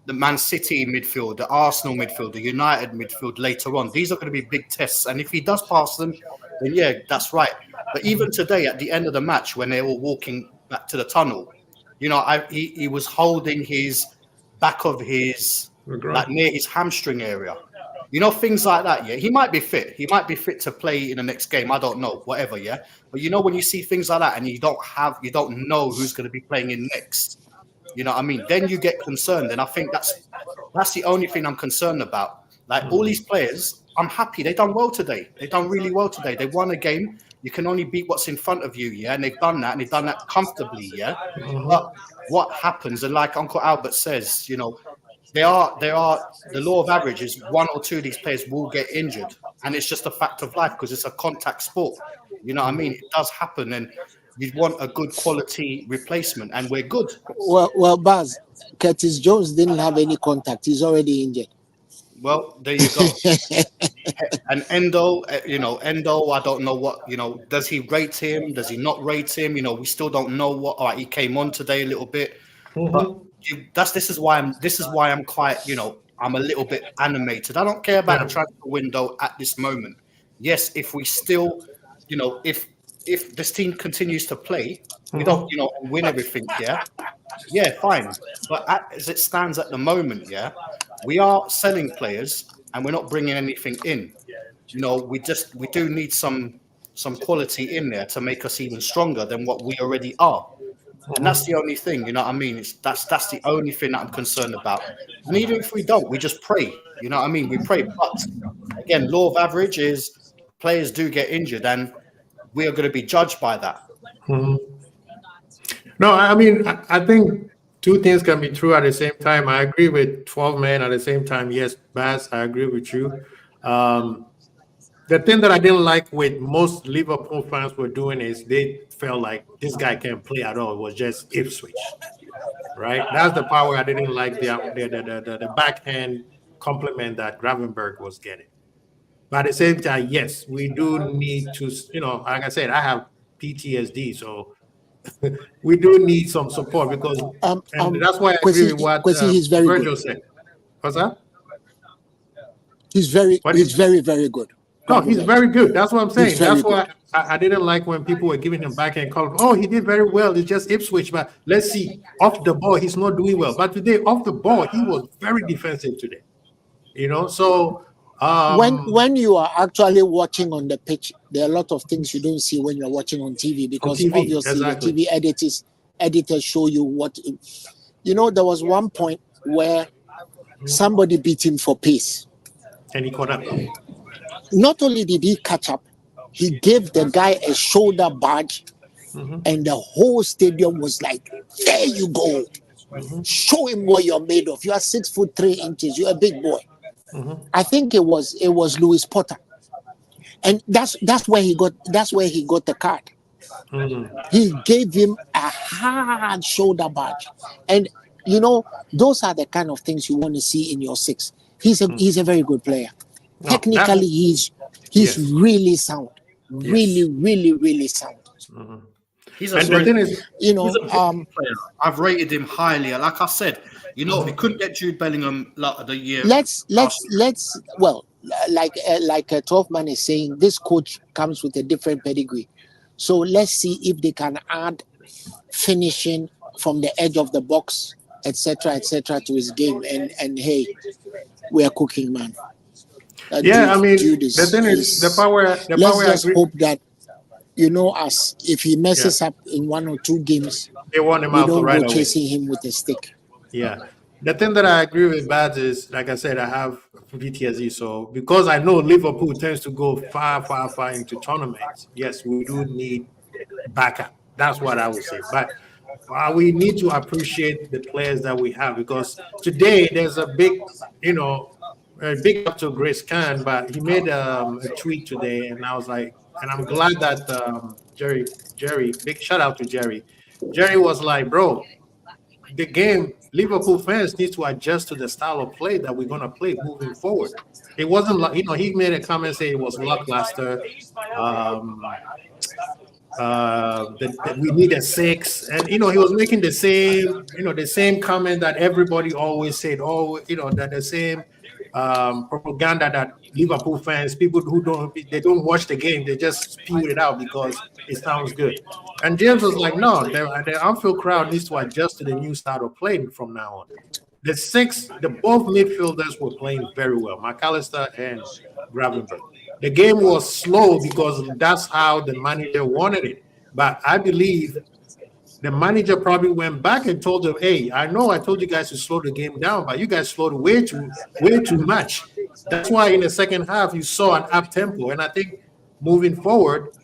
the Man City midfield, the Arsenal midfield, the United midfield later on? These are going to be big tests, and if he does pass them, then yeah, that's right. But even today, at the end of the match, when they were walking back to the tunnel, he was holding his back of his, like near his hamstring area. Things like that, yeah. He might be fit. He might be fit to play in the next game. I don't know, whatever, yeah. But when you see things like that and you don't know who's going to be playing in next, you know what I mean? Then you get concerned. And I think that's the only thing I'm concerned about. Like all these players, I'm happy. They done well today. They done really well today. They won a game. You can only beat what's in front of you, yeah. And they've done that, and they've done that comfortably, yeah. But what happens, and like Uncle Albert says, they are the law of average is 1 or 2 of these players will get injured, and it's just a fact of life because it's a contact sport. You know what I mean? It does happen, and you want a good quality replacement, and we're good. Well, Baz, Curtis Jones didn't have any contact. He's already injured. Well, there you go. And Endo, I don't know what, does he rate him? Does he not rate him? We still don't know what. All right, he came on today a little bit, but this is why I'm quite, I'm a little bit animated. I don't care about the transfer window at this moment. Yes, if we still, if this team continues to play, we don't, win everything, yeah, fine. But as it stands at the moment, we are selling players and we're not bringing anything in. We do need some quality in there to make us even stronger than what we already are. And that's the only thing, you know what I mean? That's the only thing that I'm concerned about. And even if we don't, we just pray, you know what I mean? We pray. But again, law of average is players do get injured and we are going to be judged by that. No, I mean, I think 2 things can be true at the same time. I agree with 12 men at the same time. Yes, Baz, I agree with you. The thing that I didn't like with most Liverpool fans were doing is they felt like this guy can't play at all. It was just Ipswich, right? That's the power I didn't like, the backhand compliment that Gravenberch was getting. But at the same time, yes, we do need to, like I said, I have PTSD, so we do need some support because and that's why I agree with what Virgil said. What's that? He's very, very good. No, he's very good. That's what I'm saying. That's why I didn't like when people were giving him backhand calls. Oh, he did very well. It's just Ipswich. But let's see, off the ball, he's not doing well. But today, off the ball, he was very defensive today. So when you are actually watching on the pitch, there are a lot of things you don't see when you're watching on TV because obviously the TV editors show you what. There was one point where somebody beat him for pace, and he caught up. Not only did he catch up, he gave the guy a shoulder badge, and the whole stadium was like, "There you go, show him what you're made of. You are 6'3". You're a big boy." I think it was Lewis Potter, and that's where he got the card. He gave him a hard shoulder badge, and those are the kind of things you want to see in your 6. He's a very good player. Technically, he's really sound, really sound. He's a player. I've rated him highly. Like I said, we couldn't get Jude Bellingham the year. Let's like 12 man is saying, this coach comes with a different pedigree. So let's see if they can add finishing from the edge of the box, etc., to his game. And hey, we are cooking, man. Yeah, I mean, the thing is, the power. Let's just hope that, as if he messes up in 1 or 2 games, they want him we out don't right go away. chasing him with a stick. Yeah. The thing that I agree with Baz is, like I said, I have PTSD. So because I know Liverpool tends to go far, far, far into tournaments, yes, we do need backup. That's what I would say. But we need to appreciate the players that we have, because today there's a big, big up to Grace Khan, but he made a tweet today, and I was like, and I'm glad that Jerry, big shout out to Jerry. Jerry was like, bro, the game, Liverpool fans need to adjust to the style of play that we're going to play moving forward. It wasn't like, he made a comment saying it was lackluster. That we need a 6, and he was making the same comment that everybody always said. That the same propaganda that Liverpool fans, people who they don't watch the game, they just spew it out because it sounds good. And James was like, no, the Anfield crowd needs to adjust to the new style of playing from now on. The both midfielders were playing very well, McAllister and Gravenberch. The game was slow because that's how the manager wanted it. But I believe the manager probably went back and told them, hey, I know I told you guys to slow the game down, but you guys slowed way too much. That's why in the second half you saw an up tempo. And I think moving forward,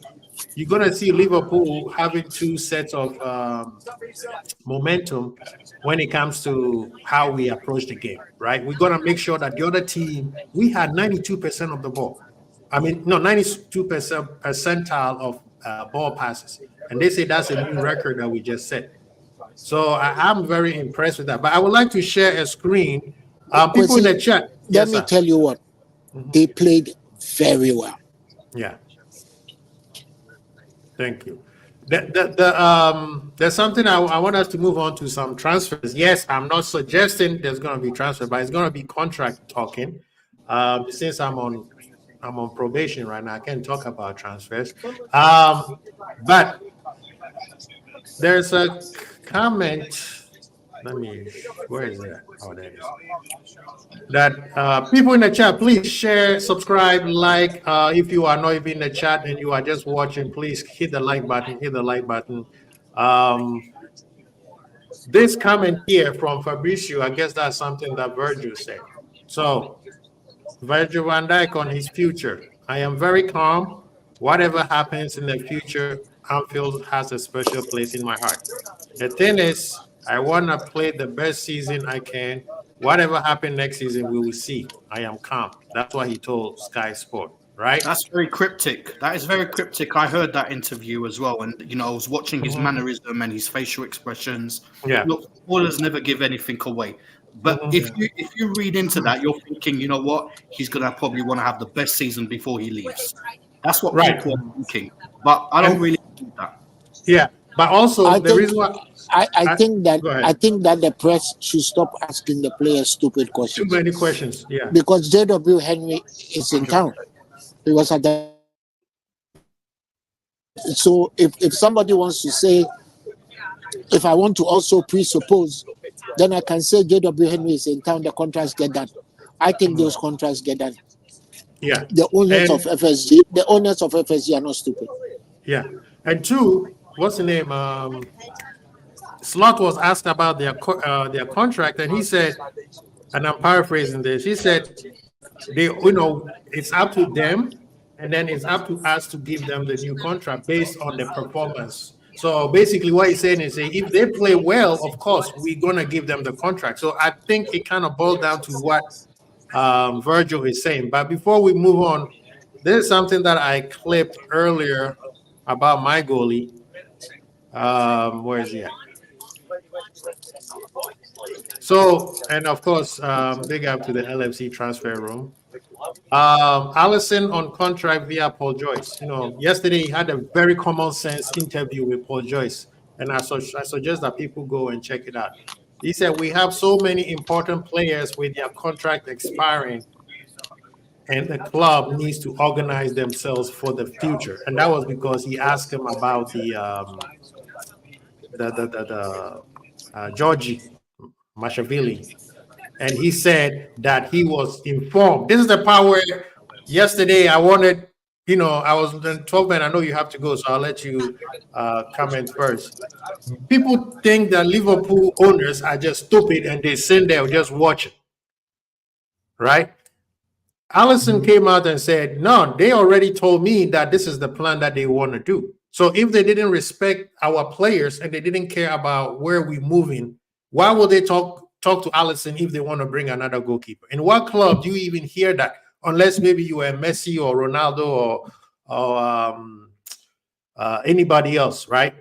you're going to see Liverpool having 2 sets of momentum when it comes to how we approach the game, right? We're going to make sure that the other team, we had 92% of the ball. 92% percentile of ball passes. And they say that's a new record that we just set. So I'm very impressed with that. But I would like to share a screen. People in the chat. Let me tell you what. They played very well. Yeah. Thank you. There's something I want us to move on to, some transfers. Yes, I'm not suggesting there's going to be transfer, but it's going to be contract talking. Since I'm on probation right now, I can't talk about transfers. But there's a comment. Where is that? Oh, there it is. That people in the chat, please share, subscribe, like. If you are not even in the chat and you are just watching, please hit the like button. This comment here from Fabricio, I guess that's something that Virgil said. So, Virgil van Dijk on his future. I am very calm. Whatever happens in the future, Anfield has a special place in my heart. The thing is, I want to play the best season I can. Whatever happens next season, we will see. I am calm. That's what he told Sky Sport, right? That's very cryptic. That is very cryptic. I heard that interview as well. And, I was watching his mannerism and his facial expressions. Yeah. Look, footballers never give anything away. But if you read into that, you're thinking, you know what? He's going to probably want to have the best season before he leaves. That's what people are thinking. But I don't really think that. Yeah. But also, the reason why I think that the press should stop asking the players stupid questions. Too many questions, yeah. Because J.W. Henry is in town. He was at the. So if somebody wants to say, if I want to also presuppose, then I can say J.W. Henry is in town. The contracts get done. I think those contracts get done. Yeah. The owners of FSG are not stupid. Yeah. And 2. What's the name? Slot was asked about their contract, and he said, and I'm paraphrasing this. He said, it's up to them, and then it's up to us to give them the new contract based on the performance. So basically, what he's saying is, if they play well, of course, we're gonna give them the contract. So I think it kind of boils down to what Virgil is saying. But before we move on, there's something that I clipped earlier about my goalie. Where is he at? So, and of course, big up to the LFC transfer room. Allison on contract via Paul Joyce. Yesterday he had a very common sense interview with Paul Joyce, and I suggest that people go and check it out. He said, we have so many important players with their contract expiring, and the club needs to organize themselves for the future. And that was because he asked him about the Georgie Mashvili, and he said that he was informed. This is the part where yesterday I wanted, I was in 12 man. I know you have to go, so I'll let you comment first. People think that Liverpool owners are just stupid and they sit there just watching, right? Allison came out and said, no, they already told me that this is the plan that they want to do. So if they didn't respect our players and they didn't care about where we're moving, why would they talk to Allison if they want to bring another goalkeeper? In what club do you even hear that? Unless maybe you were Messi or Ronaldo or anybody else, right?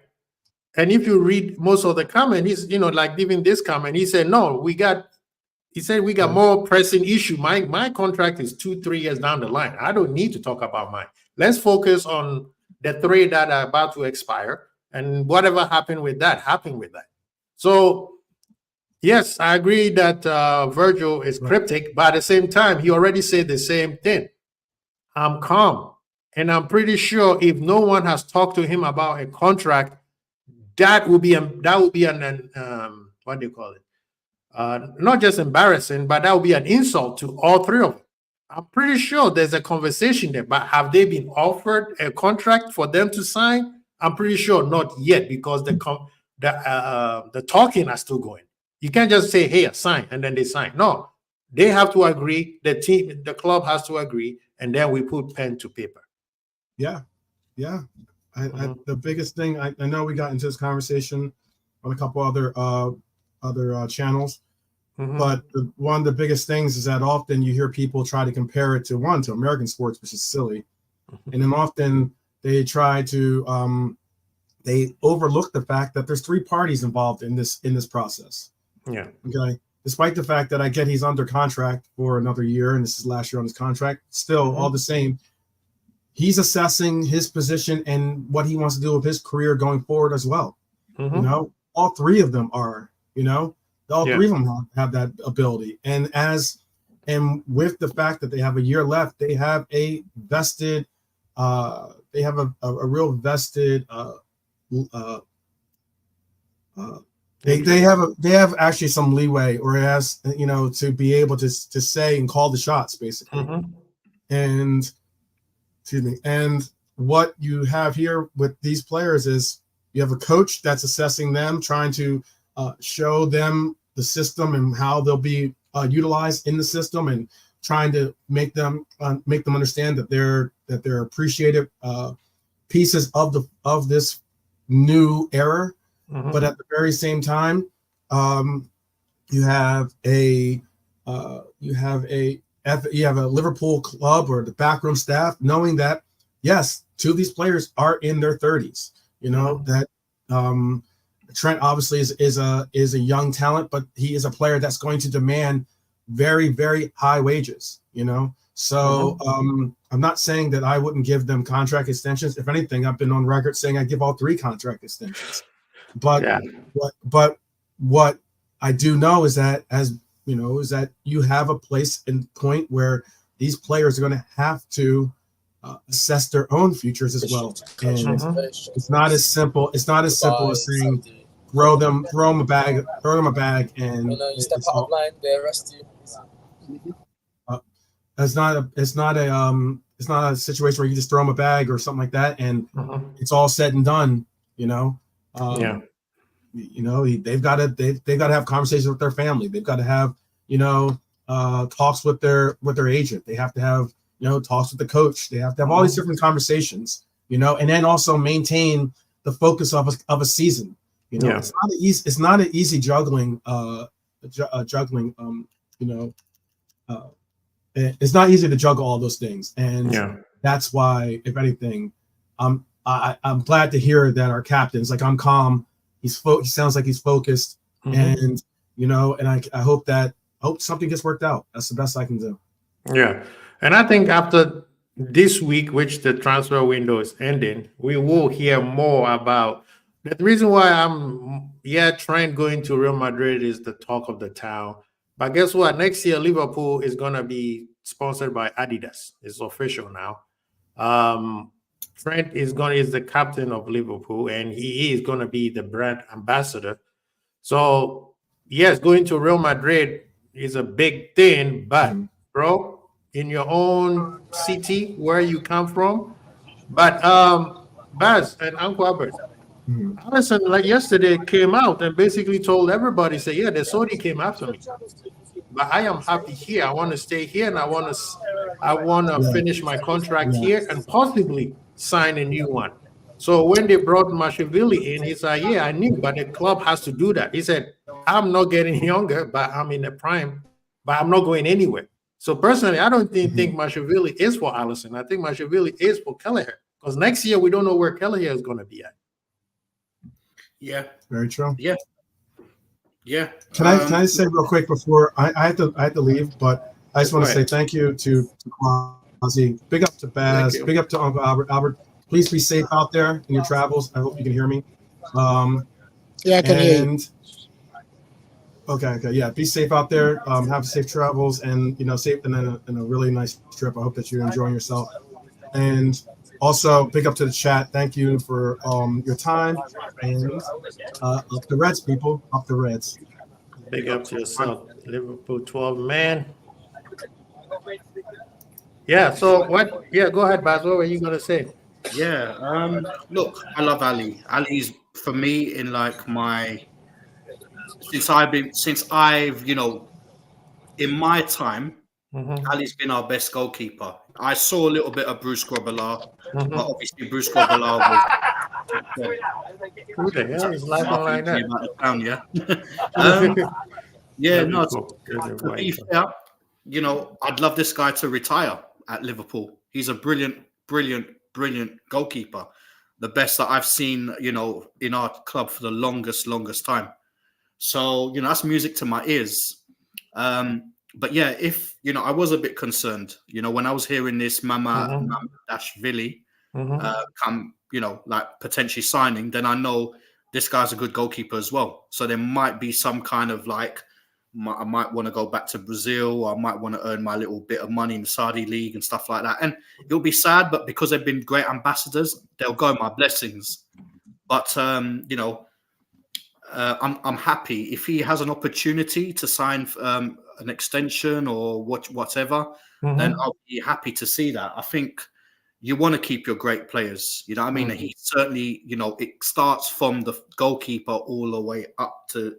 And if you read most of the comment, he's, like giving this comment, he said, no, we got more pressing issue. My contract is 2-3 years down the line. I don't need to talk about mine. Let's focus on the 3 that are about to expire, and whatever happened with that. So yes, I agree that Virgil is cryptic, but at the same time, he already said the same thing. I'm calm, and I'm pretty sure if no one has talked to him about a contract, that will be an what do you call it? Not just embarrassing, but that would be an insult to all 3 of them. I'm pretty sure there's a conversation there, but have they been offered a contract for them to sign? I'm pretty sure not yet, because the talking are still going. You can't just say, hey, sign, and then they sign. No, they have to agree. The club has to agree, and then we put pen to paper. Yeah. The biggest thing, I know we got into this conversation on a couple other channels, but one of the biggest things is that often you hear people try to compare it to American sports, which is silly, and then often they try to they overlook the fact that there's 3 parties involved in this process. Yeah. Okay. Despite the fact that I get he's under contract for another year, and this is last year on his contract, still all the same, he's assessing his position and what he wants to do with his career going forward as well. All 3 of them are. All 3 of them have that ability, and with the fact that they have a year left, they have a vested, they have a real vested. They have actually some leeway, or as to be able to say and call the shots, basically. And excuse me. And what you have here with these players is you have a coach that's assessing them, trying to show them the system and how they'll be utilized in the system, and trying to make them understand that they're appreciated pieces of this new era. But at the very same time, you have a Liverpool club or the backroom staff knowing that yes, 2 of these players are in their 30s. That Trent obviously is a young talent, but he is a player that's going to demand very, very high wages. So I'm not saying that I wouldn't give them contract extensions. If anything, I've been on record saying I give all 3 contract extensions. But what I do know is that you have a place and point where these players are going to have to assess their own futures as well. And it's not as simple. It's not as simple as saying throw them a bag, and you step out of line, they arrest you. It's not a situation where you just throw them a bag or something like that, and it's all said and done. They've got to have conversations with their family. They've got to have talks with their agent. They have to have talks with the coach. They have to have all these different conversations. And then also maintain the focus of a season. It's not an easy juggling. It's not easy to juggle all those things, and that's why, if anything, I'm glad to hear that our captain's like, I'm calm. He sounds like he's focused, and I hope something gets worked out. That's the best I can do. Yeah, and I think after this week, which the transfer window is ending, we will hear more about. The reason why Trent going to Real Madrid is the talk of the town. But guess what? Next year, Liverpool is going to be sponsored by Adidas. It's official now. Trent is the captain of Liverpool, and he is going to be the brand ambassador. So, yes, going to Real Madrid is a big thing. But, bro, in your own city where you come from. But Baz and Uncle Albert, Allison, like yesterday, came out and basically told everybody, say, yeah, the Saudi came after me, but I am happy here. I want to stay here, and I want to Yeah. finish my contract Yeah. here and possibly sign a new one. So when they brought Mashvili in, he said, yeah, I knew, but the club has to do that. He said, I'm not getting younger, but I'm in the prime, but I'm not going anywhere. So personally, I don't think Mashvili is for Allison. I think Mashvili is for Kelleher, because next year we don't know where Kelleher is going to be at. Yeah. Very true. Yeah. Yeah. Can I say real quick before I had to leave, but I just want to say thank you to Quasi. Big up to Baz. Big up to Uncle Albert. Albert, please be safe out there in your travels. I hope you can hear me. Yeah, I can hear you. Okay, yeah. Be safe out there. Have safe travels, and safe, and then a really nice trip. I hope that you're enjoying yourself. And also, big up to the chat. Thank you for your time. And up the Reds, people. Up the Reds. Big up to yourself, Liverpool 12 man. Yeah. So what? Yeah. Go ahead, Baz. What were you gonna say? Yeah. Look, I love Ali. Ali's for me in like my since I've in my time, Ali's been our best goalkeeper. I saw a little bit of Bruce Grobbelaar, but obviously Bruce Grobbelaar was. Who the hell is laughing like that? Yeah, no. To be fair, I'd love this guy to retire at Liverpool. He's a brilliant goalkeeper. The best that I've seen, in our club for the longest time. So, that's music to my ears. But yeah, if, I was a bit concerned, when I was hearing this Mamardashvili come, like potentially signing, then I know this guy's a good goalkeeper as well. So there might be some kind of like, I might want to go back to Brazil, or I might want to earn my little bit of money in the Saudi league and stuff like that. And it'll be sad, but because they've been great ambassadors, they'll go my blessings. But, I'm happy if he has an opportunity to sign an extension or whatever, then I'll be happy to see that. I think you want to keep your great players. You know what I mean? He certainly, it starts from the goalkeeper all the way up to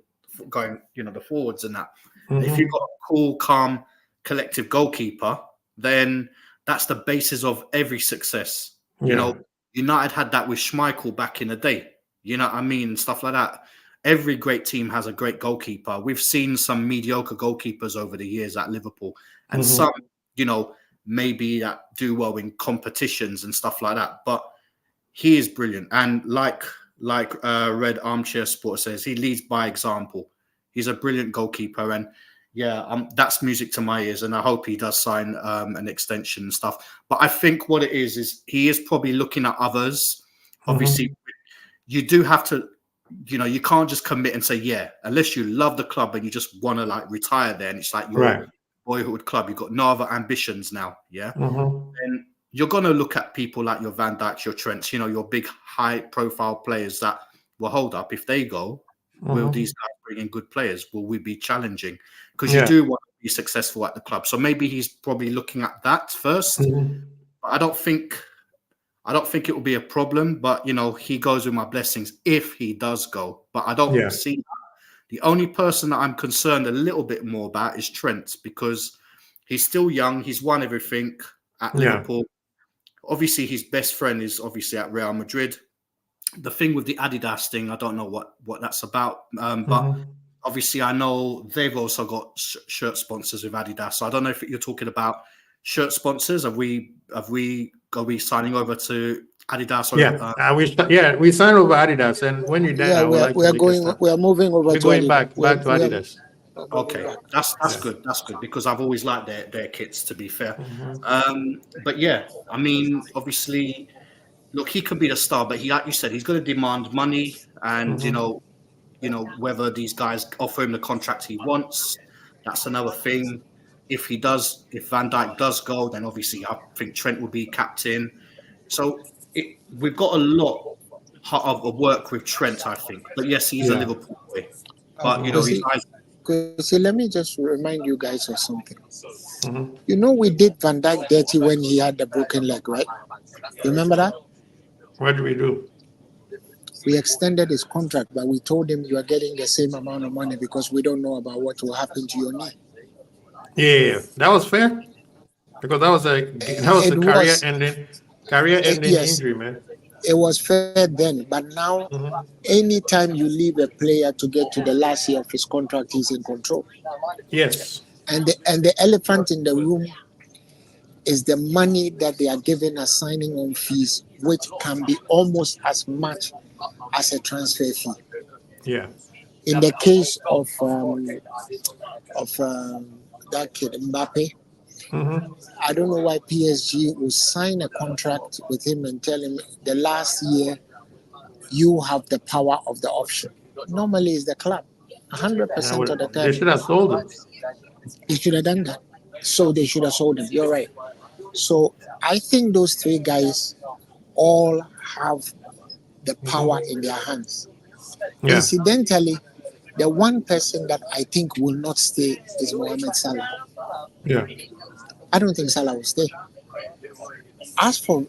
going, the forwards and that. If you've got a cool, calm, collective goalkeeper, then that's the basis of every success. United had that with Schmeichel back in the day. You know what I mean? Stuff like that. Every great team has a great goalkeeper. We've seen some mediocre goalkeepers over the years at Liverpool, and some, maybe that do well in competitions and stuff like that. But he is brilliant, and like Red Armchair Sport says, he leads by example. He's a brilliant goalkeeper, and that's music to my ears. And I hope he does sign an extension and stuff. But I think what it is he is probably looking at others. Obviously, you do have to. You can't just commit and say, yeah, unless you love the club and you just want to like retire there. And it's like your boyhood club. You've got no other ambitions now. Yeah. And you're going to look at people like your Van Dijks, your Trents, your big high profile players that will hold up. If they go, will these guys bring in good players? Will we be challenging? Because you do want to be successful at the club. So maybe he's probably looking at that first. But I don't think it will be a problem, but, he goes with my blessings if he does go. But I don't see that. The only person that I'm concerned a little bit more about is Trent, because he's still young. He's won everything at Liverpool. Obviously, his best friend is obviously at Real Madrid. The thing with the Adidas thing, I don't know what that's about. But obviously, I know they've also got shirt sponsors with Adidas. So I don't know if you're talking about shirt sponsors. Are we signing over to Adidas? Or, we signed over Adidas, and when you're done, we are moving over. We're going back to Adidas. Okay, that's good. That's good, because I've always liked their kits, to be fair. But yeah, I mean, obviously, look, he could be the star, but like you said, he's going to demand money, and whether these guys offer him the contract he wants, that's another thing. If Van Dijk does go, then obviously I think Trent will be captain. So we've got a lot of work with Trent, I think. But yes, he's a Liverpool boy. But See, let me just remind you guys of something. You know, we did Van Dijk dirty when he had the broken leg, right? You remember that? What do we do? We extended his contract, but we told him you are getting the same amount of money because we don't know about what will happen to your knee. Yeah, that was fair because that was a career ending Yes, injury, man. it was fair then, but now anytime you leave a player to get to the last year of his contract, he's in control. Yes. And the elephant in the room is the money that they are giving as signing on fees, which can be almost as much as a transfer fee. Yeah. In the case of that kid Mbappe, I don't know why PSG will sign a contract with him and tell him the last year you have the power of the option. Normally, it's the club. 100% of the time. They should have sold him. They should have done that. So they should have sold him. You're right. So I think those three guys all have the power in their hands. Yeah. Incidentally, the one person that I think will not stay is Mohamed Salah. Yeah. I don't think Salah will stay. As for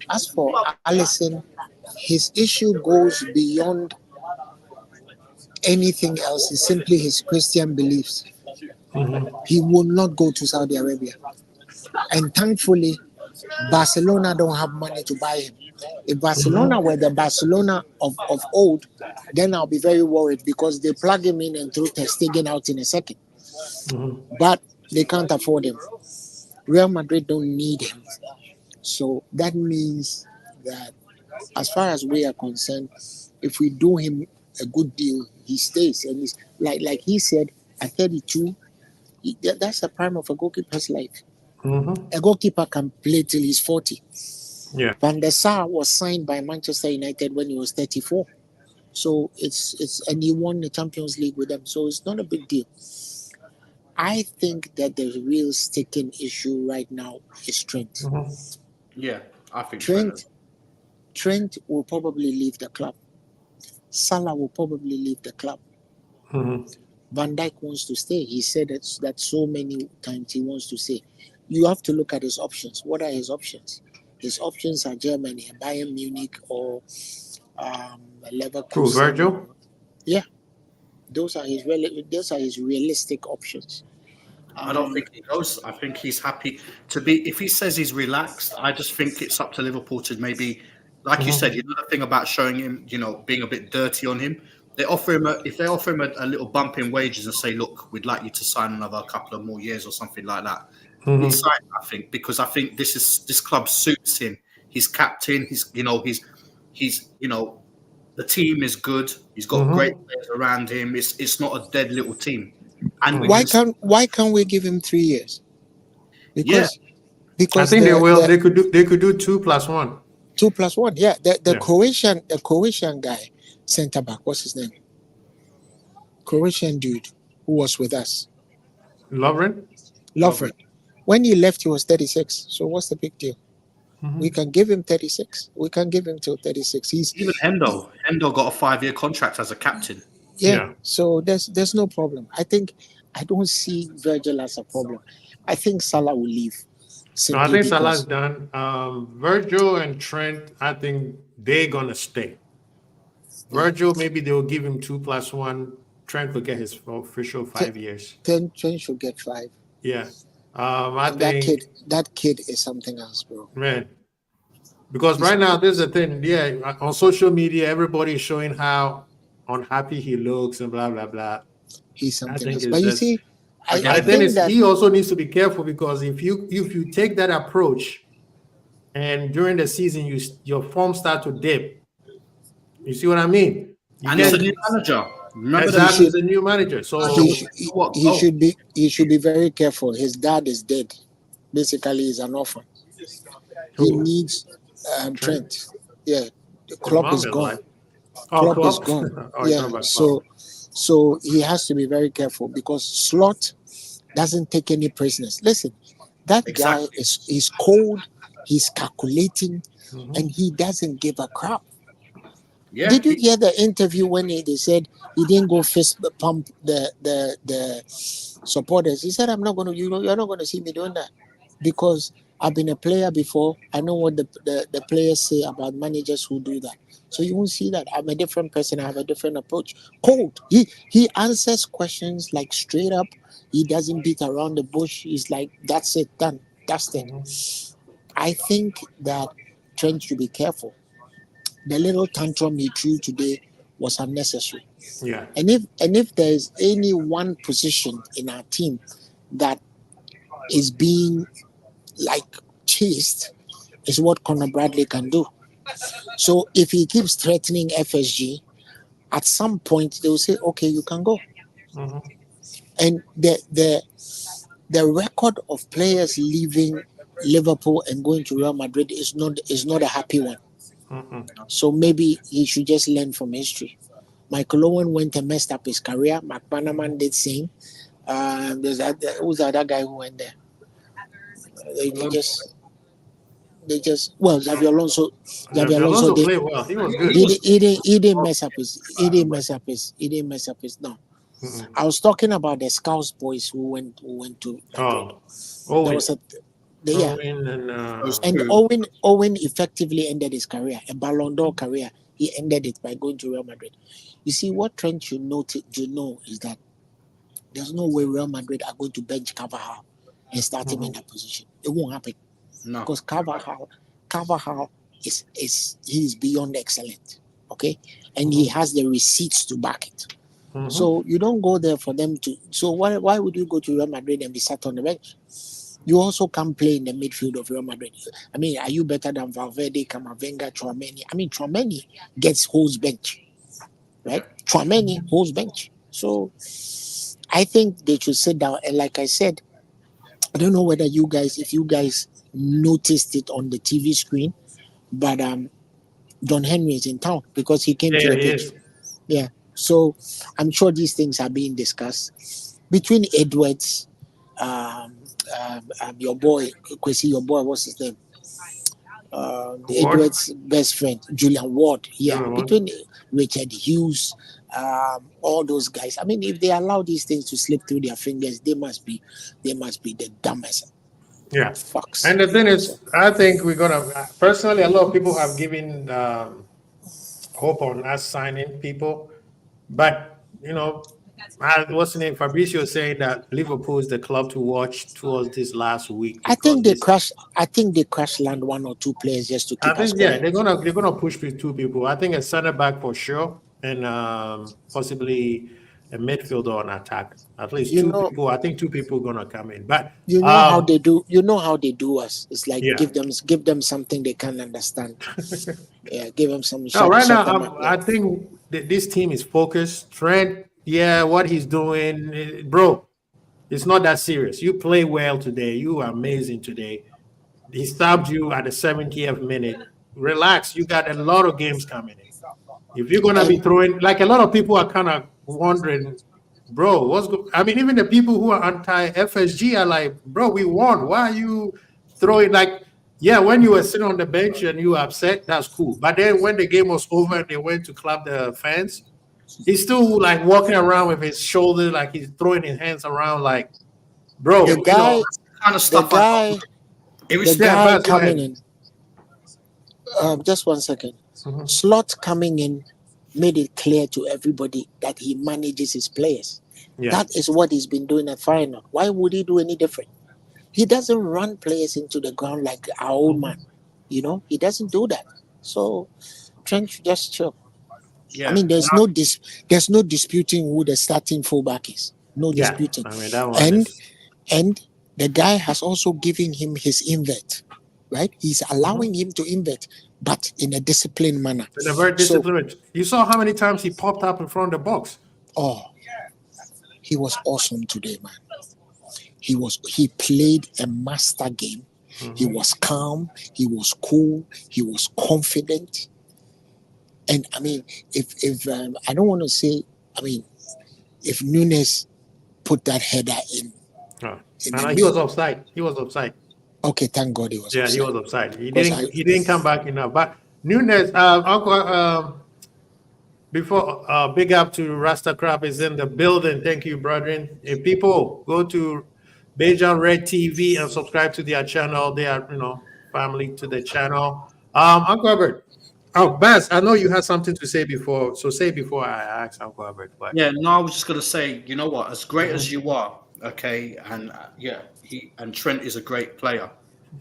Alisson, his issue goes beyond anything else. It's simply his Christian beliefs. He will not go to Saudi Arabia. And thankfully, Barcelona don't have money to buy him. If Barcelona were the Barcelona of old, then I'll be very worried because they plug him in and throw Ter Stegen out in a second. But they can't afford him. Real Madrid don't need him. So that means that as far as we are concerned, if we do him a good deal, he stays. And he's like he said, at 32, that's the prime of a goalkeeper's life. A goalkeeper can play till he's 40. Yeah. Van der Sar was signed by Manchester United when he was 34. So and he won the Champions League with them. So it's not a big deal. I think that the real sticking issue right now is Trent. Yeah, I think Trent will probably leave the club. Salah will probably leave the club. Van Dijk wants to stay. He said that so many times he wants to stay. You have to look at his options. What are his options? His options are Germany, Bayern Munich, or Leverkusen. Who, Virgil? Yeah, those are his realistic options. I don't think he goes. I think he's happy to be. If he says he's relaxed, I just think it's up to Liverpool to maybe, like you said, the thing about showing him, being a bit dirty on him. If they offer him a little bump in wages and say, look, we'd like you to sign another couple of more years or something like that. He signed, I think, because I think this club suits him. He's captain. He's the team is good. He's got great players around him. It's not a dead little team. And why can't we give him 3 years? Because I think they will. They could do 2 + 1. 2 + 1. Yeah. The Croatian guy, centre back. What's his name? Croatian dude who was with us. Lovren. When he left, he was 36. So what's the big deal? We can give him 36. We can give him till 36. Even Hendo got a 5-year contract as a captain. Yeah. So there's no problem. I don't see Virgil as a problem. I think Salah will leave. No, I think Salah's done. Virgil and Trent, I think they're gonna stay. Virgil, maybe they will give him 2 + 1. Trent will get his official 5 years. Trent should get 5. Yeah. I think that kid is something else, bro. Man. Because right now, there's a thing. Yeah, on social media, everybody is showing how unhappy he looks and blah blah blah. He's something else. But you see, I think he also needs to be careful because if you take that approach, and during the season your form start to dip, you see what I mean? And he's a new manager. Exactly, he's a new manager. So he should be very careful. His dad is dead. Basically, he's an orphan. He needs Trent. Yeah, the Klopp is gone. Klopp is gone. Yeah, so he has to be very careful because Slot doesn't take any prisoners. Listen, that guy is cold. He's calculating, and he doesn't give a crap. Yeah. Did you hear the interview when they said he didn't go fist pump the supporters? He said, "I'm not going to. You're not going to see me doing that because I've been a player before. I know what the players say about managers who do that. So you won't see that. I'm a different person. I have a different approach. Cold. He answers questions like straight up. He doesn't beat around the bush. He's like, that's it, done. That's it. I think that Trent should be careful. The little tantrum he threw today was unnecessary. Yeah. And if there is any one position in our team that is being like chased, is what Conor Bradley can do. So if he keeps threatening FSG, at some point they will say, okay, you can go. And the record of players leaving Liverpool and going to Real Madrid is not a happy one. So maybe he should just learn from history. Michael Owen went and messed up his career. McManaman did same. Who's the other guy who went there? They just Xabi Alonso did, played well. He was good. he didn't mess up his no. I was talking about the Scouts boys who went to Madrid. There was Owen effectively ended his career, a Ballon d'Or career. He ended it by going to Real Madrid. You see, what Trent should know is that there's no way Real Madrid are going to bench Carvajal and start him in that position. It won't happen. No. Because Carvajal is beyond excellent. Okay? And he has the receipts to back it. So you don't go there for them to. So why would you go to Real Madrid and be sat on the bench? You also can't play in the midfield of Real Madrid. I mean, are you better than Valverde, Camavinga, Tchouaméni? I mean, Tchouaméni gets holds bench, right? Tchouaméni holds bench. So I think they should sit down. And like I said, I don't know whether if you guys noticed it on the TV screen, but John Henry is in town because he came to the pitch. Yeah. So I'm sure these things are being discussed between Edwards, your boy, Kwesi, what's his name? Edwards' best friend, Julian Ward. Yeah, between Richard Hughes, all those guys. I mean, if they allow these things to slip through their fingers, they must be the dumbest. Yeah. Fucks. And the thing is, I think we're gonna personally. A lot of people have given hope on us signing people, but what's the name? Fabrizio saying that Liverpool is the club to watch towards this last week. I think they crash land one or two players just to keep us quiet. they're gonna push with two people. I think a center back for sure, and possibly a midfielder on attack. At least two people. I think two people are gonna come in. But how they do. You know how they do us. It's like give them something they can understand. Yeah, give them some. Right now, I think this team is focused. Trent, what he's doing, bro, it's not that serious. You play well today. You are amazing today. He stopped you at the 70th minute. Relax. You got a lot of games coming in. If you're gonna be throwing, like a lot of people are kind of wondering, bro, I mean, even the people who are anti-FSG are like, bro, we won. Why are you throwing when you were sitting on the bench and you were upset, that's cool. But then when the game was over and they went to clap the fans, he's still like walking around with his shoulder, like he's throwing his hands around, like, bro. The guy coming in. Just 1 second. Slot coming in made it clear to everybody that he manages his players. Yeah. That is what he's been doing at Feyenoord. Why would he do any different? He doesn't run players into the ground like our old man. He doesn't do that. So Trent should just chill. Yeah. I mean, there's no disputing who the starting fullback is. No disputing. I mean, that one and the guy has also given him his invert, right? He's allowing him to invert, but in a disciplined manner. In a very disciplined. You saw how many times he popped up in front of the box. Oh, he was awesome today, man. He played a master game. He was calm. He was cool. He was confident. And I mean, if I don't want to say, I mean, if Nunes put that header in he was offside. He was offside. Okay, thank God he was. Yeah, offside. He was offside. He didn't come back enough. But Nunes, before big up to Rasta Crap is in the building. Thank you, brethren. If people go to Bejan Red TV and subscribe to their channel, they are family to the channel. Uncle Albert. Oh, Baz, I know you had something to say before, so say before I ask Uncle Albert. But... Yeah, no, I was just gonna say, you know what? As great as you are, okay, and Trent is a great player.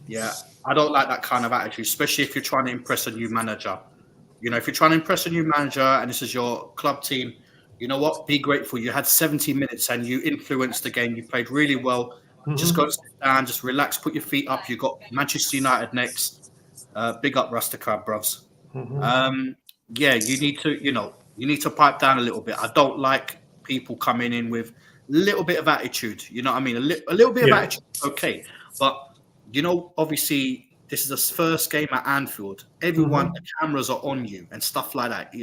Yeah, I don't like that kind of attitude, especially if you're trying to impress a new manager. If you're trying to impress a new manager and this is your club team, you know what? Be grateful. You had 70 minutes and you influenced the game. You played really well. Just go sit down, just relax, put your feet up. You got Manchester United next. Big up Rusticab, bruvs. Yeah, you need to pipe down a little bit. I don't like people coming in with a little bit of attitude. You know what I mean? A little bit of attitude, okay. But obviously this is the first game at Anfield. Everyone, the cameras are on you and stuff like that.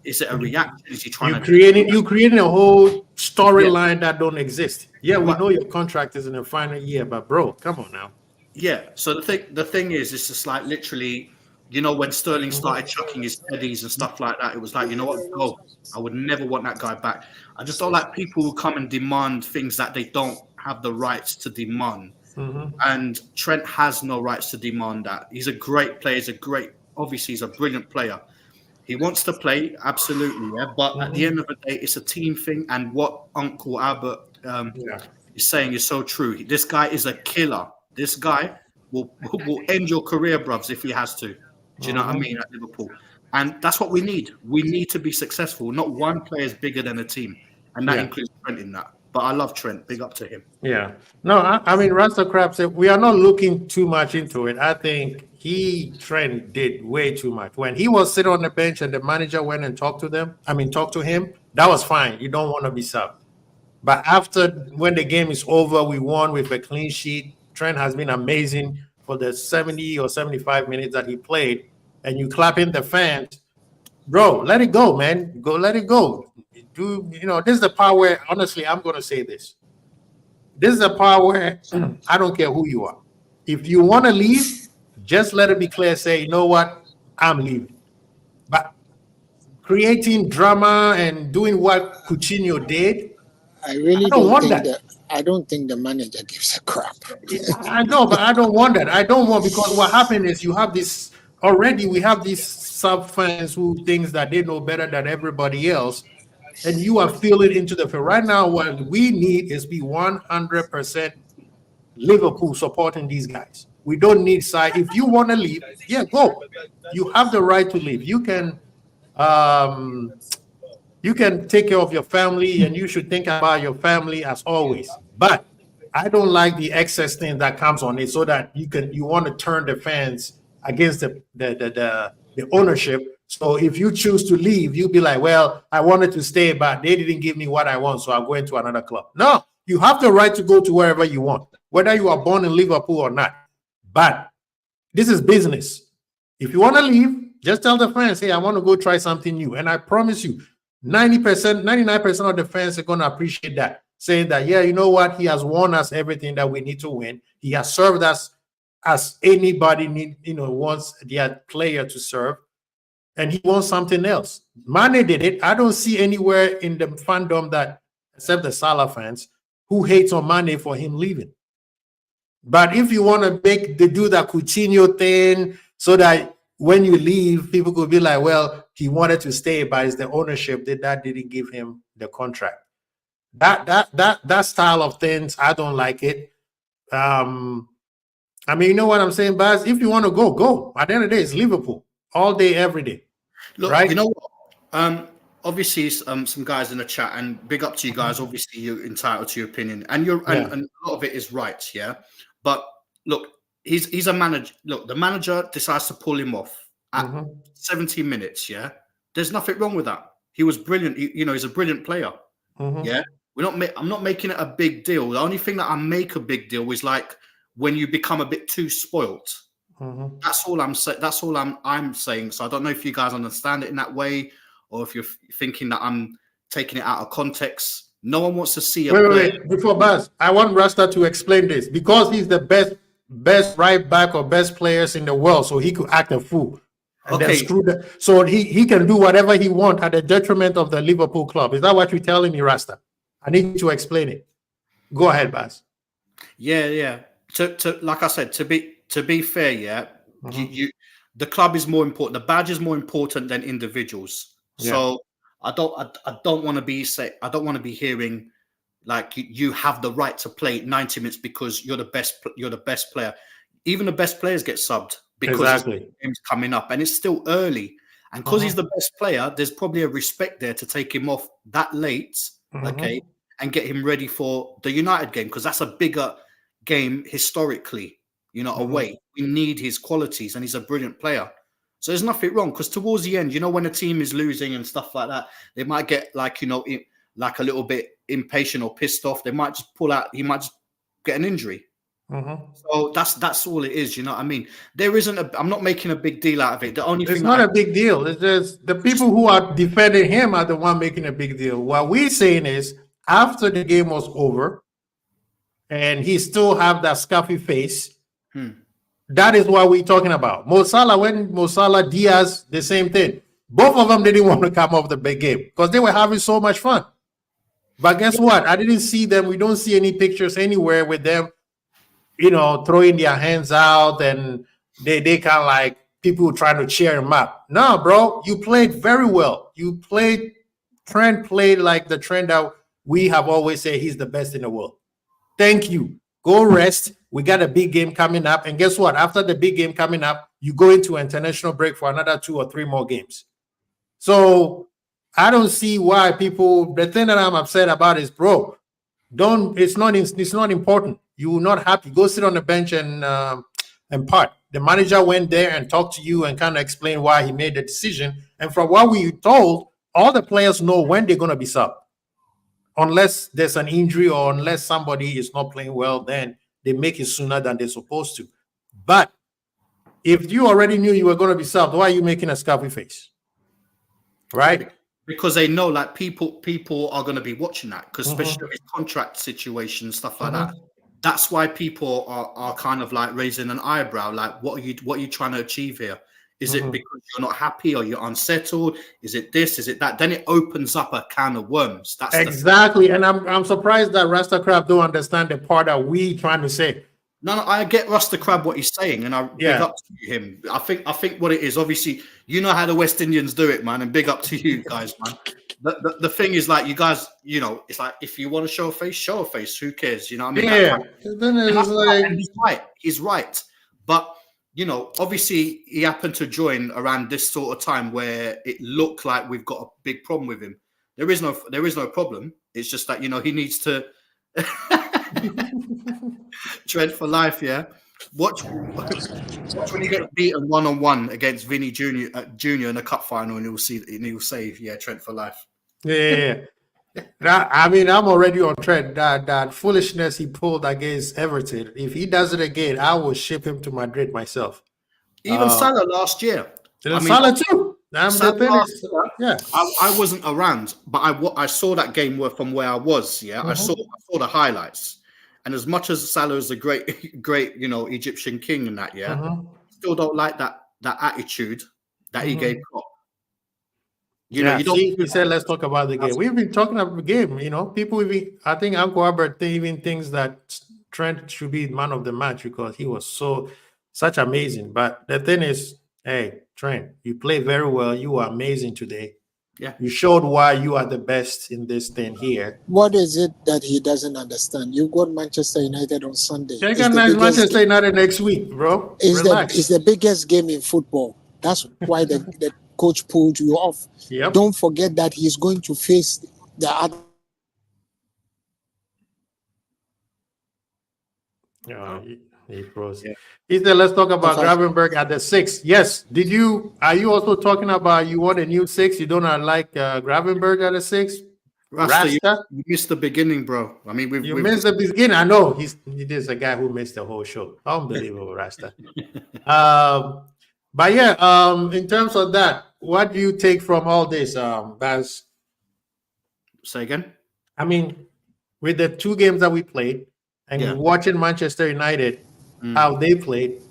Is it a reaction? Is he trying you creating a whole storyline that don't exist? Yeah, we know your contract is in the final year, but bro, come on now. Yeah. So the thing is, it's just like literally, when Sterling started chucking his teddies and stuff like that, it was like, you know what? Go. I would never want that guy back. I just don't like people who come and demand things that they don't have the rights to demand. And Trent has no rights to demand that. He's a great player. Obviously, he's a brilliant player. He wants to play, absolutely, yeah. But at the end of the day, it's a team thing. And what Uncle Albert is saying is so true. This guy is a killer. This guy will end your career, bruvs, if he has to. Do you know what I mean, at Liverpool? And that's what we need. We need to be successful. Not one player is bigger than a team. And that includes Trent in that. But I love Trent. Big up to him. Yeah. No, I mean, Rasta Crab said we are not looking too much into it. I think Trent did way too much. When he was sitting on the bench and the manager went and talked to him, that was fine. You don't want to be subbed. But when the game is over, we won with a clean sheet. Trent has been amazing for the 70 or 75 minutes that he played. And you clapping the fans. Bro, let it go, man. Let it go. This is the part where, honestly, I'm going to say this. This is the part where I don't care who you are. If you want to leave, just let it be clear. Say, you know what? I'm leaving. But creating drama and doing what Coutinho did, I don't think the manager gives a crap. I know, but I don't want that. I don't want, because what happened is we have these sub fans who thinks that they know better than everybody else. And you are feeling into the field. Right now, what we need is be 100% Liverpool supporting these guys. We don't need side. If you want to leave, go. You have the right to leave. You can take care of your family, and you should think about your family as always. But I don't like the excess thing that comes on it, so that you want to turn the fans against the ownership. So if you choose to leave, you'll be like, well, I wanted to stay, but they didn't give me what I want, so I'm going to another club. No, you have the right to go to wherever you want, whether you are born in Liverpool or not. But this is business. If you want to leave, just tell the fans, hey, I want to go try something new. And I promise you, 99% of the fans are going to appreciate that, saying that, yeah, you know what? He has won us everything that we need to win. He has served us as anybody wants their player to serve. And he wants something else. Mane did it. I don't see anywhere in the fandom that, except the Salah fans, who hates on Mane for him leaving. But if you want to do that Coutinho thing, so that when you leave, people could be like, well, he wanted to stay, but it's the ownership that didn't give him the contract. That style of things, I don't like it. I mean, you know what I'm saying, Baz? If you want to go. At the end of the day, it's Liverpool all day, every day. Look, right? You know what? Obviously, some guys in the chat, and big up to you guys. Obviously, you're entitled to your opinion, and and a lot of it is right, yeah. But look, he's a manager. Look, the manager decides to pull him off at 70 minutes. Yeah, there's nothing wrong with that. He was brilliant. He's a brilliant player. Yeah, I'm not making it a big deal. The only thing that I make a big deal is like when you become a bit too spoilt. That's all I'm saying. That's all I'm saying. So I don't know if you guys understand it in that way, or if you're thinking that I'm taking it out of context. No one wants to see Wait. Before Baz, I want Rasta to explain this, because he's the best right back or best players in the world, so he could act a fool. And then screw the, so he can do whatever he wants at the detriment of the Liverpool club. Is that what you're telling me, Rasta? I need you to explain it. Go ahead, Baz. Yeah. To like I said, to be fair, yeah, the club is more important. The badge is more important than individuals. Yeah. So I don't want to be hearing like you have the right to play 90 minutes because you're the best player. Even the best players get subbed because the game's coming up and it's still early. And because he's the best player, there's probably a respect there to take him off that late, okay, and get him ready for the United game because that's a bigger game historically, away. We need his qualities and he's a brilliant player. So there's nothing wrong because towards the end, when a team is losing and stuff like that, they might get like a little bit impatient or pissed off. They might just pull out. He might just get an injury. So that's all it is. You know what I mean? There isn't. I'm not making a big deal out of it. The only thing it's not a big deal. It's just the people who are defending him are the one making a big deal. What we're saying is after the game was over, and he still have that scuffy face. That is what we're talking about. Mo Salah, Diaz, the same thing. Both of them didn't want to come off the big game because they were having so much fun. But guess what? I didn't see them. We don't see any pictures anywhere with them, throwing their hands out and they kind of like people trying to cheer him up. No, bro, you played very well. Trent played like the Trent that we have always said he's the best in the world. Thank you. Go rest. We got a big game coming up. And guess what? After the big game coming up, you go into international break for another 2 or 3 more games. So I don't see why the thing that I'm upset about is, bro, it's not important. You're not happy. Go sit on the bench and part. The manager went there and talked to you and kind of explained why he made the decision. And from what we told, all the players know when they're going to be subbed. Unless there's an injury or unless somebody is not playing well, then they make it sooner than they're supposed to. But if you already knew you were going to be subbed, why are you making a scabby face? Right? Because they know like people are going to be watching that because especially with contract situations, stuff like that. That's why people are kind of like raising an eyebrow. Like, what are you trying to achieve here? Is it because you're not happy or you're unsettled? Is it this? Is it that? Then it opens up a can of worms. That's exactly. And I'm surprised that Rasta Crab don't understand the part that we trying to say. No, I get Rasta Crab what he's saying, and I big up to him. I think what it is, obviously, you know how the West Indians do it, man, and big up to you guys, man. The thing is, like, you guys, it's like if you want to show a face, show a face. Who cares? You know what I mean? Yeah. And he's right. He's right. But obviously, he happened to join around this sort of time where it looked like we've got a big problem with him. There is no problem. It's just that he needs to tread for life. Yeah, watch when he gets beaten 1-on-1 against Vinny Junior in the cup final, and he'll say, "Yeah, tread for life." Yeah. I'm already on Trent. That foolishness he pulled against Everton. If he does it again, I will ship him to Madrid myself. Even Salah last year. Salah too. I wasn't around, but I saw that game from where I was. Yeah, I saw the highlights, and as much as Salah is a great Egyptian king and that, still don't like that attitude that he gave Klopp. He said, let's talk about the game. We've been talking about the game. People I think Uncle Albert even thinks that Trent should be man of the match because he was such amazing. But the thing is, hey, Trent, you played very well. You were amazing today. Yeah. You showed why you are the best in this thing here. What is it that he doesn't understand? You got Manchester United on Sunday. You got Manchester United next week, bro. It's the biggest game in football. That's why the coach pulled you off. Yep. Don't forget that he's going to face the other. He froze. Yeah. He said, let's talk about Gravenberch at the 6. Yes. Are you also talking about you want a new 6? You don't like Gravenberch at the 6? Rasta, you missed the beginning, bro. I mean, you missed the beginning. I know. He is a guy who missed the whole show. Unbelievable, Rasta. But yeah, in terms of that, what do you take from all this, Baz? Say again? I mean, with the 2 games that we played and watching Manchester United, how they played,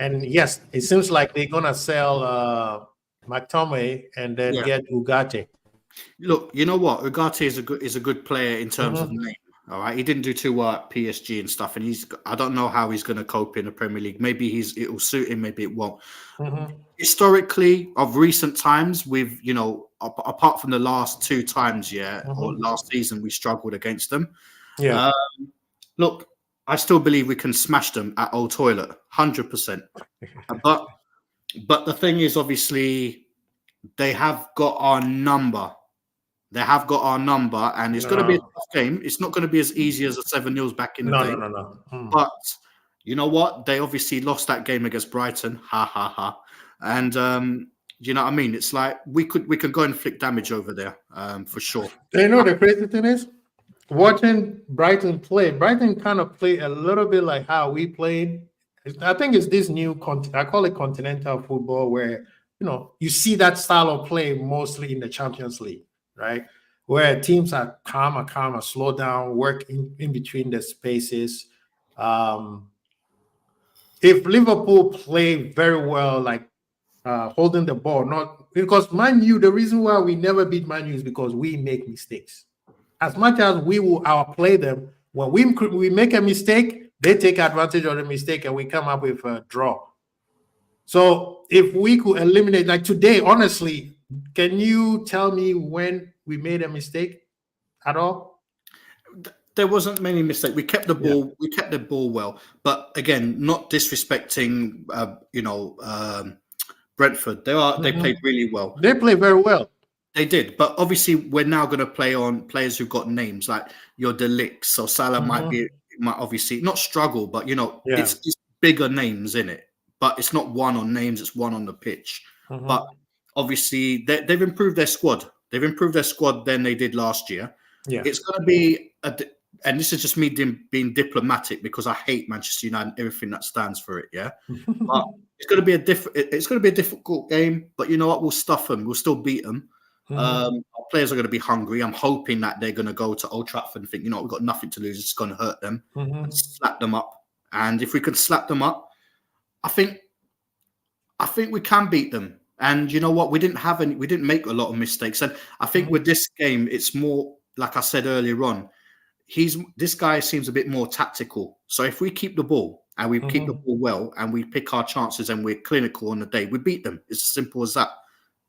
And yes, it seems like they're gonna sell McTominay and then get Ugarte. Look, you know what? Ugarte is a good player in terms of Mm-hmm. name. All right, he didn't do too well at PSG and stuff, and I don't know how he's going to cope in the Premier League. Maybe it'll suit him, maybe it won't. Mm-hmm. Historically, of recent times, we've apart from the last 2 times, or Mm-hmm. last season, we struggled against them. Yeah. Look, I still believe we can smash them at Old Toilet, 100%. But the thing is, obviously, they have got our number. They have got our number, and it's going to be a tough game. It's not going to be as easy as a 7-0 back in the day. No. But you know what? They obviously lost that game against Brighton. Ha ha ha. And you know what I mean? It's like we could go and inflict damage over there, for sure. You know the crazy thing is, watching Brighton play. Brighton kind of play a little bit like how we played. I think it's this new I call it continental football, where you see that style of play mostly in the Champions League, right? Where teams are calmer, slow down, work in between the spaces. If Liverpool play very well, like holding the ball, not because Man U, the reason why we never beat Man U is because we make mistakes. As much as we will outplay them, when we make a mistake, they take advantage of the mistake and we come up with a draw. So if we could eliminate, like today, honestly, can you tell me when we made a mistake at all? There wasn't many mistakes. We kept the ball. Yeah. We kept the ball well, but again, not disrespecting. Brentford. They played really well. They played very well. They did, but obviously we're now going to play on players who've got names like your De Ligt. So Salah might obviously not struggle, but it's bigger names in it. But it's not one on names; it's one on the pitch. But obviously they've improved their squad. They've improved their squad than they did last year. Yeah, it's going to be and this is just me being diplomatic because I hate Manchester United and everything that stands for it. Yeah, but it's going to be a difficult game. But you know what? We'll stuff them. We'll still beat them. Our players are going to be hungry. I'm hoping that they're going to go to Old Trafford and think, we've got nothing to lose. It's going to hurt them. And slap them up. And if we can slap them up, I think we can beat them. And you know what? We didn't make a lot of mistakes. And I think with this game, it's more, like I said earlier on, this guy seems a bit more tactical. So if we keep the ball and we keep the ball well and we pick our chances and we're clinical on the day, we beat them. It's as simple as that.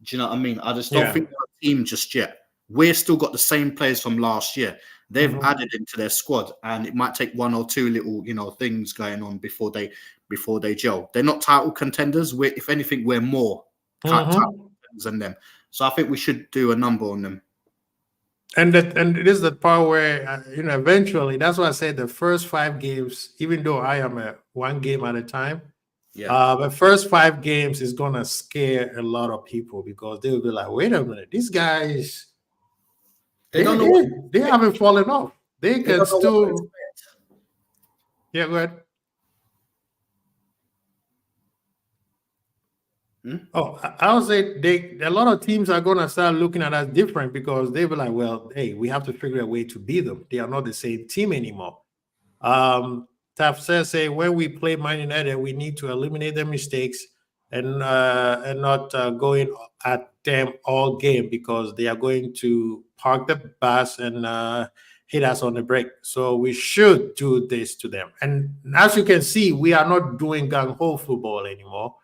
Do you know what I mean? I just don't think we're a team just yet. We've still got the same players from last year. They've added into their squad, and it might take 1 or 2 little, things going on before they gel. They're not title contenders. If anything, we're more title contenders than them. So I think we should do a number on them. And this is the part where eventually, that's why I said the first 5 games, even though I am a 1 game at a time. Yeah. The first 5 games is gonna scare a lot of people because they will be like, "Wait a minute, these guys, they haven't fallen off. They can still." Yeah, go ahead. Oh, I would say a lot of teams are gonna start looking at us different because they be like, "Well, hey, we have to figure a way to beat them. They are not the same team anymore." Taf says, when we play Man United, we need to eliminate their mistakes and not going at them all game because they are going to park the bus and hit us on the break. So we should do this to them. And as you can see, we are not doing gung-ho football anymore.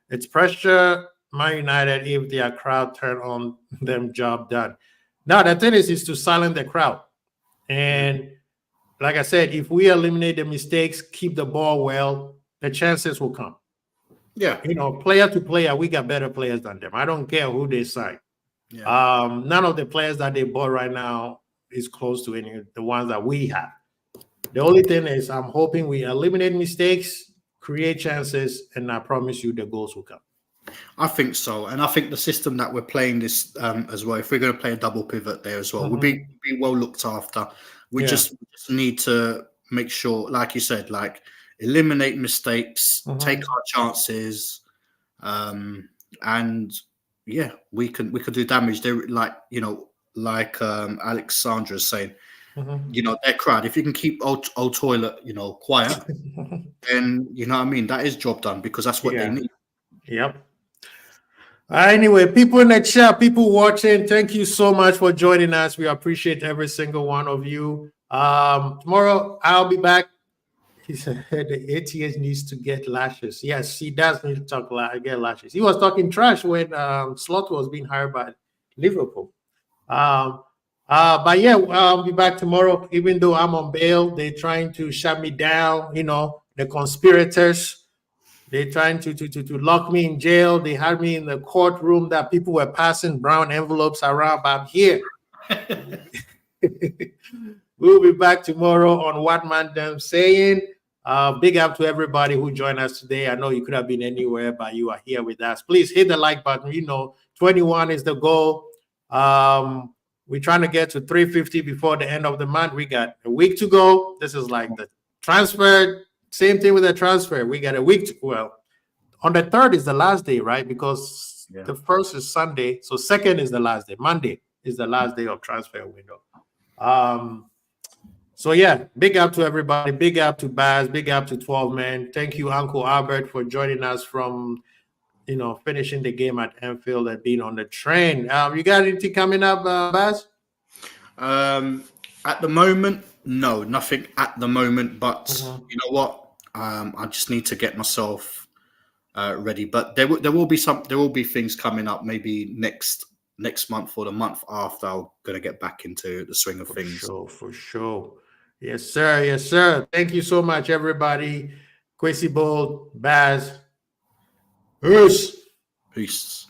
It's pressure Man United. If their crowd turn on them, job done. Now the thing is to silence the crowd. And like I said, if we eliminate the mistakes, keep the ball well, the chances will come. Yeah. Player to player, we got better players than them. I don't care who they sign. Yeah. None of the players that they bought right now is close to any of the ones that we have. The only thing is I'm hoping we eliminate mistakes, create chances, and I promise you the goals will come. I think so. And I think the system that we're playing this as well, if we're going to play a double pivot there as well, we'll be well looked after. We just need to make sure, like you said, eliminate mistakes, take our chances, and we can do damage. There, like Alexandra is saying, you know, their crowd. If you can keep old toilet, you know, quiet, then you know what I mean. That is job done because that's what they need. Yep. Anyway, people in the chat, people watching, thank you so much for joining us. We appreciate every single one of you. Tomorrow I'll be back. He said the ATH needs to get lashes. Yes, he does need to get lashes. He was talking trash when Slot was being hired by Liverpool. But yeah, I'll be back tomorrow. Even though I'm on bail, they're trying to shut me down. You know, the conspirators. They're trying to lock me in jail. They had me in the courtroom that people were passing brown envelopes around. But I'm here. We'll be back tomorrow on What Man Them Saying. Big up to everybody who joined us today. I know you could have been anywhere, but you are here with us. Please hit the like button. You know, 21 is the goal. We're trying to get to 350 before the end of the month. We got a week to go. This is like the transfer. Same thing with the transfer. We got a week to, well, on the 3rd is the last day, right? Because the 1st is Sunday. So 2nd is the last day. Monday is the last day of transfer window. So yeah, big up to everybody. Big up to Baz. Big up to 12 Man. Thank you, Uncle Albert, for joining us from, you know, finishing the game at Anfield and being on the train. You got anything coming up, Baz? At the moment, no, nothing at the moment. But you know what? I just need to get myself ready. But there will be things coming up. Maybe next month or the month after. I'm gonna get back into the swing of things. For sure. Yes, sir. Yes, sir. Thank you so much, everybody. Kwesi Bold, Baz. Peace. Peace.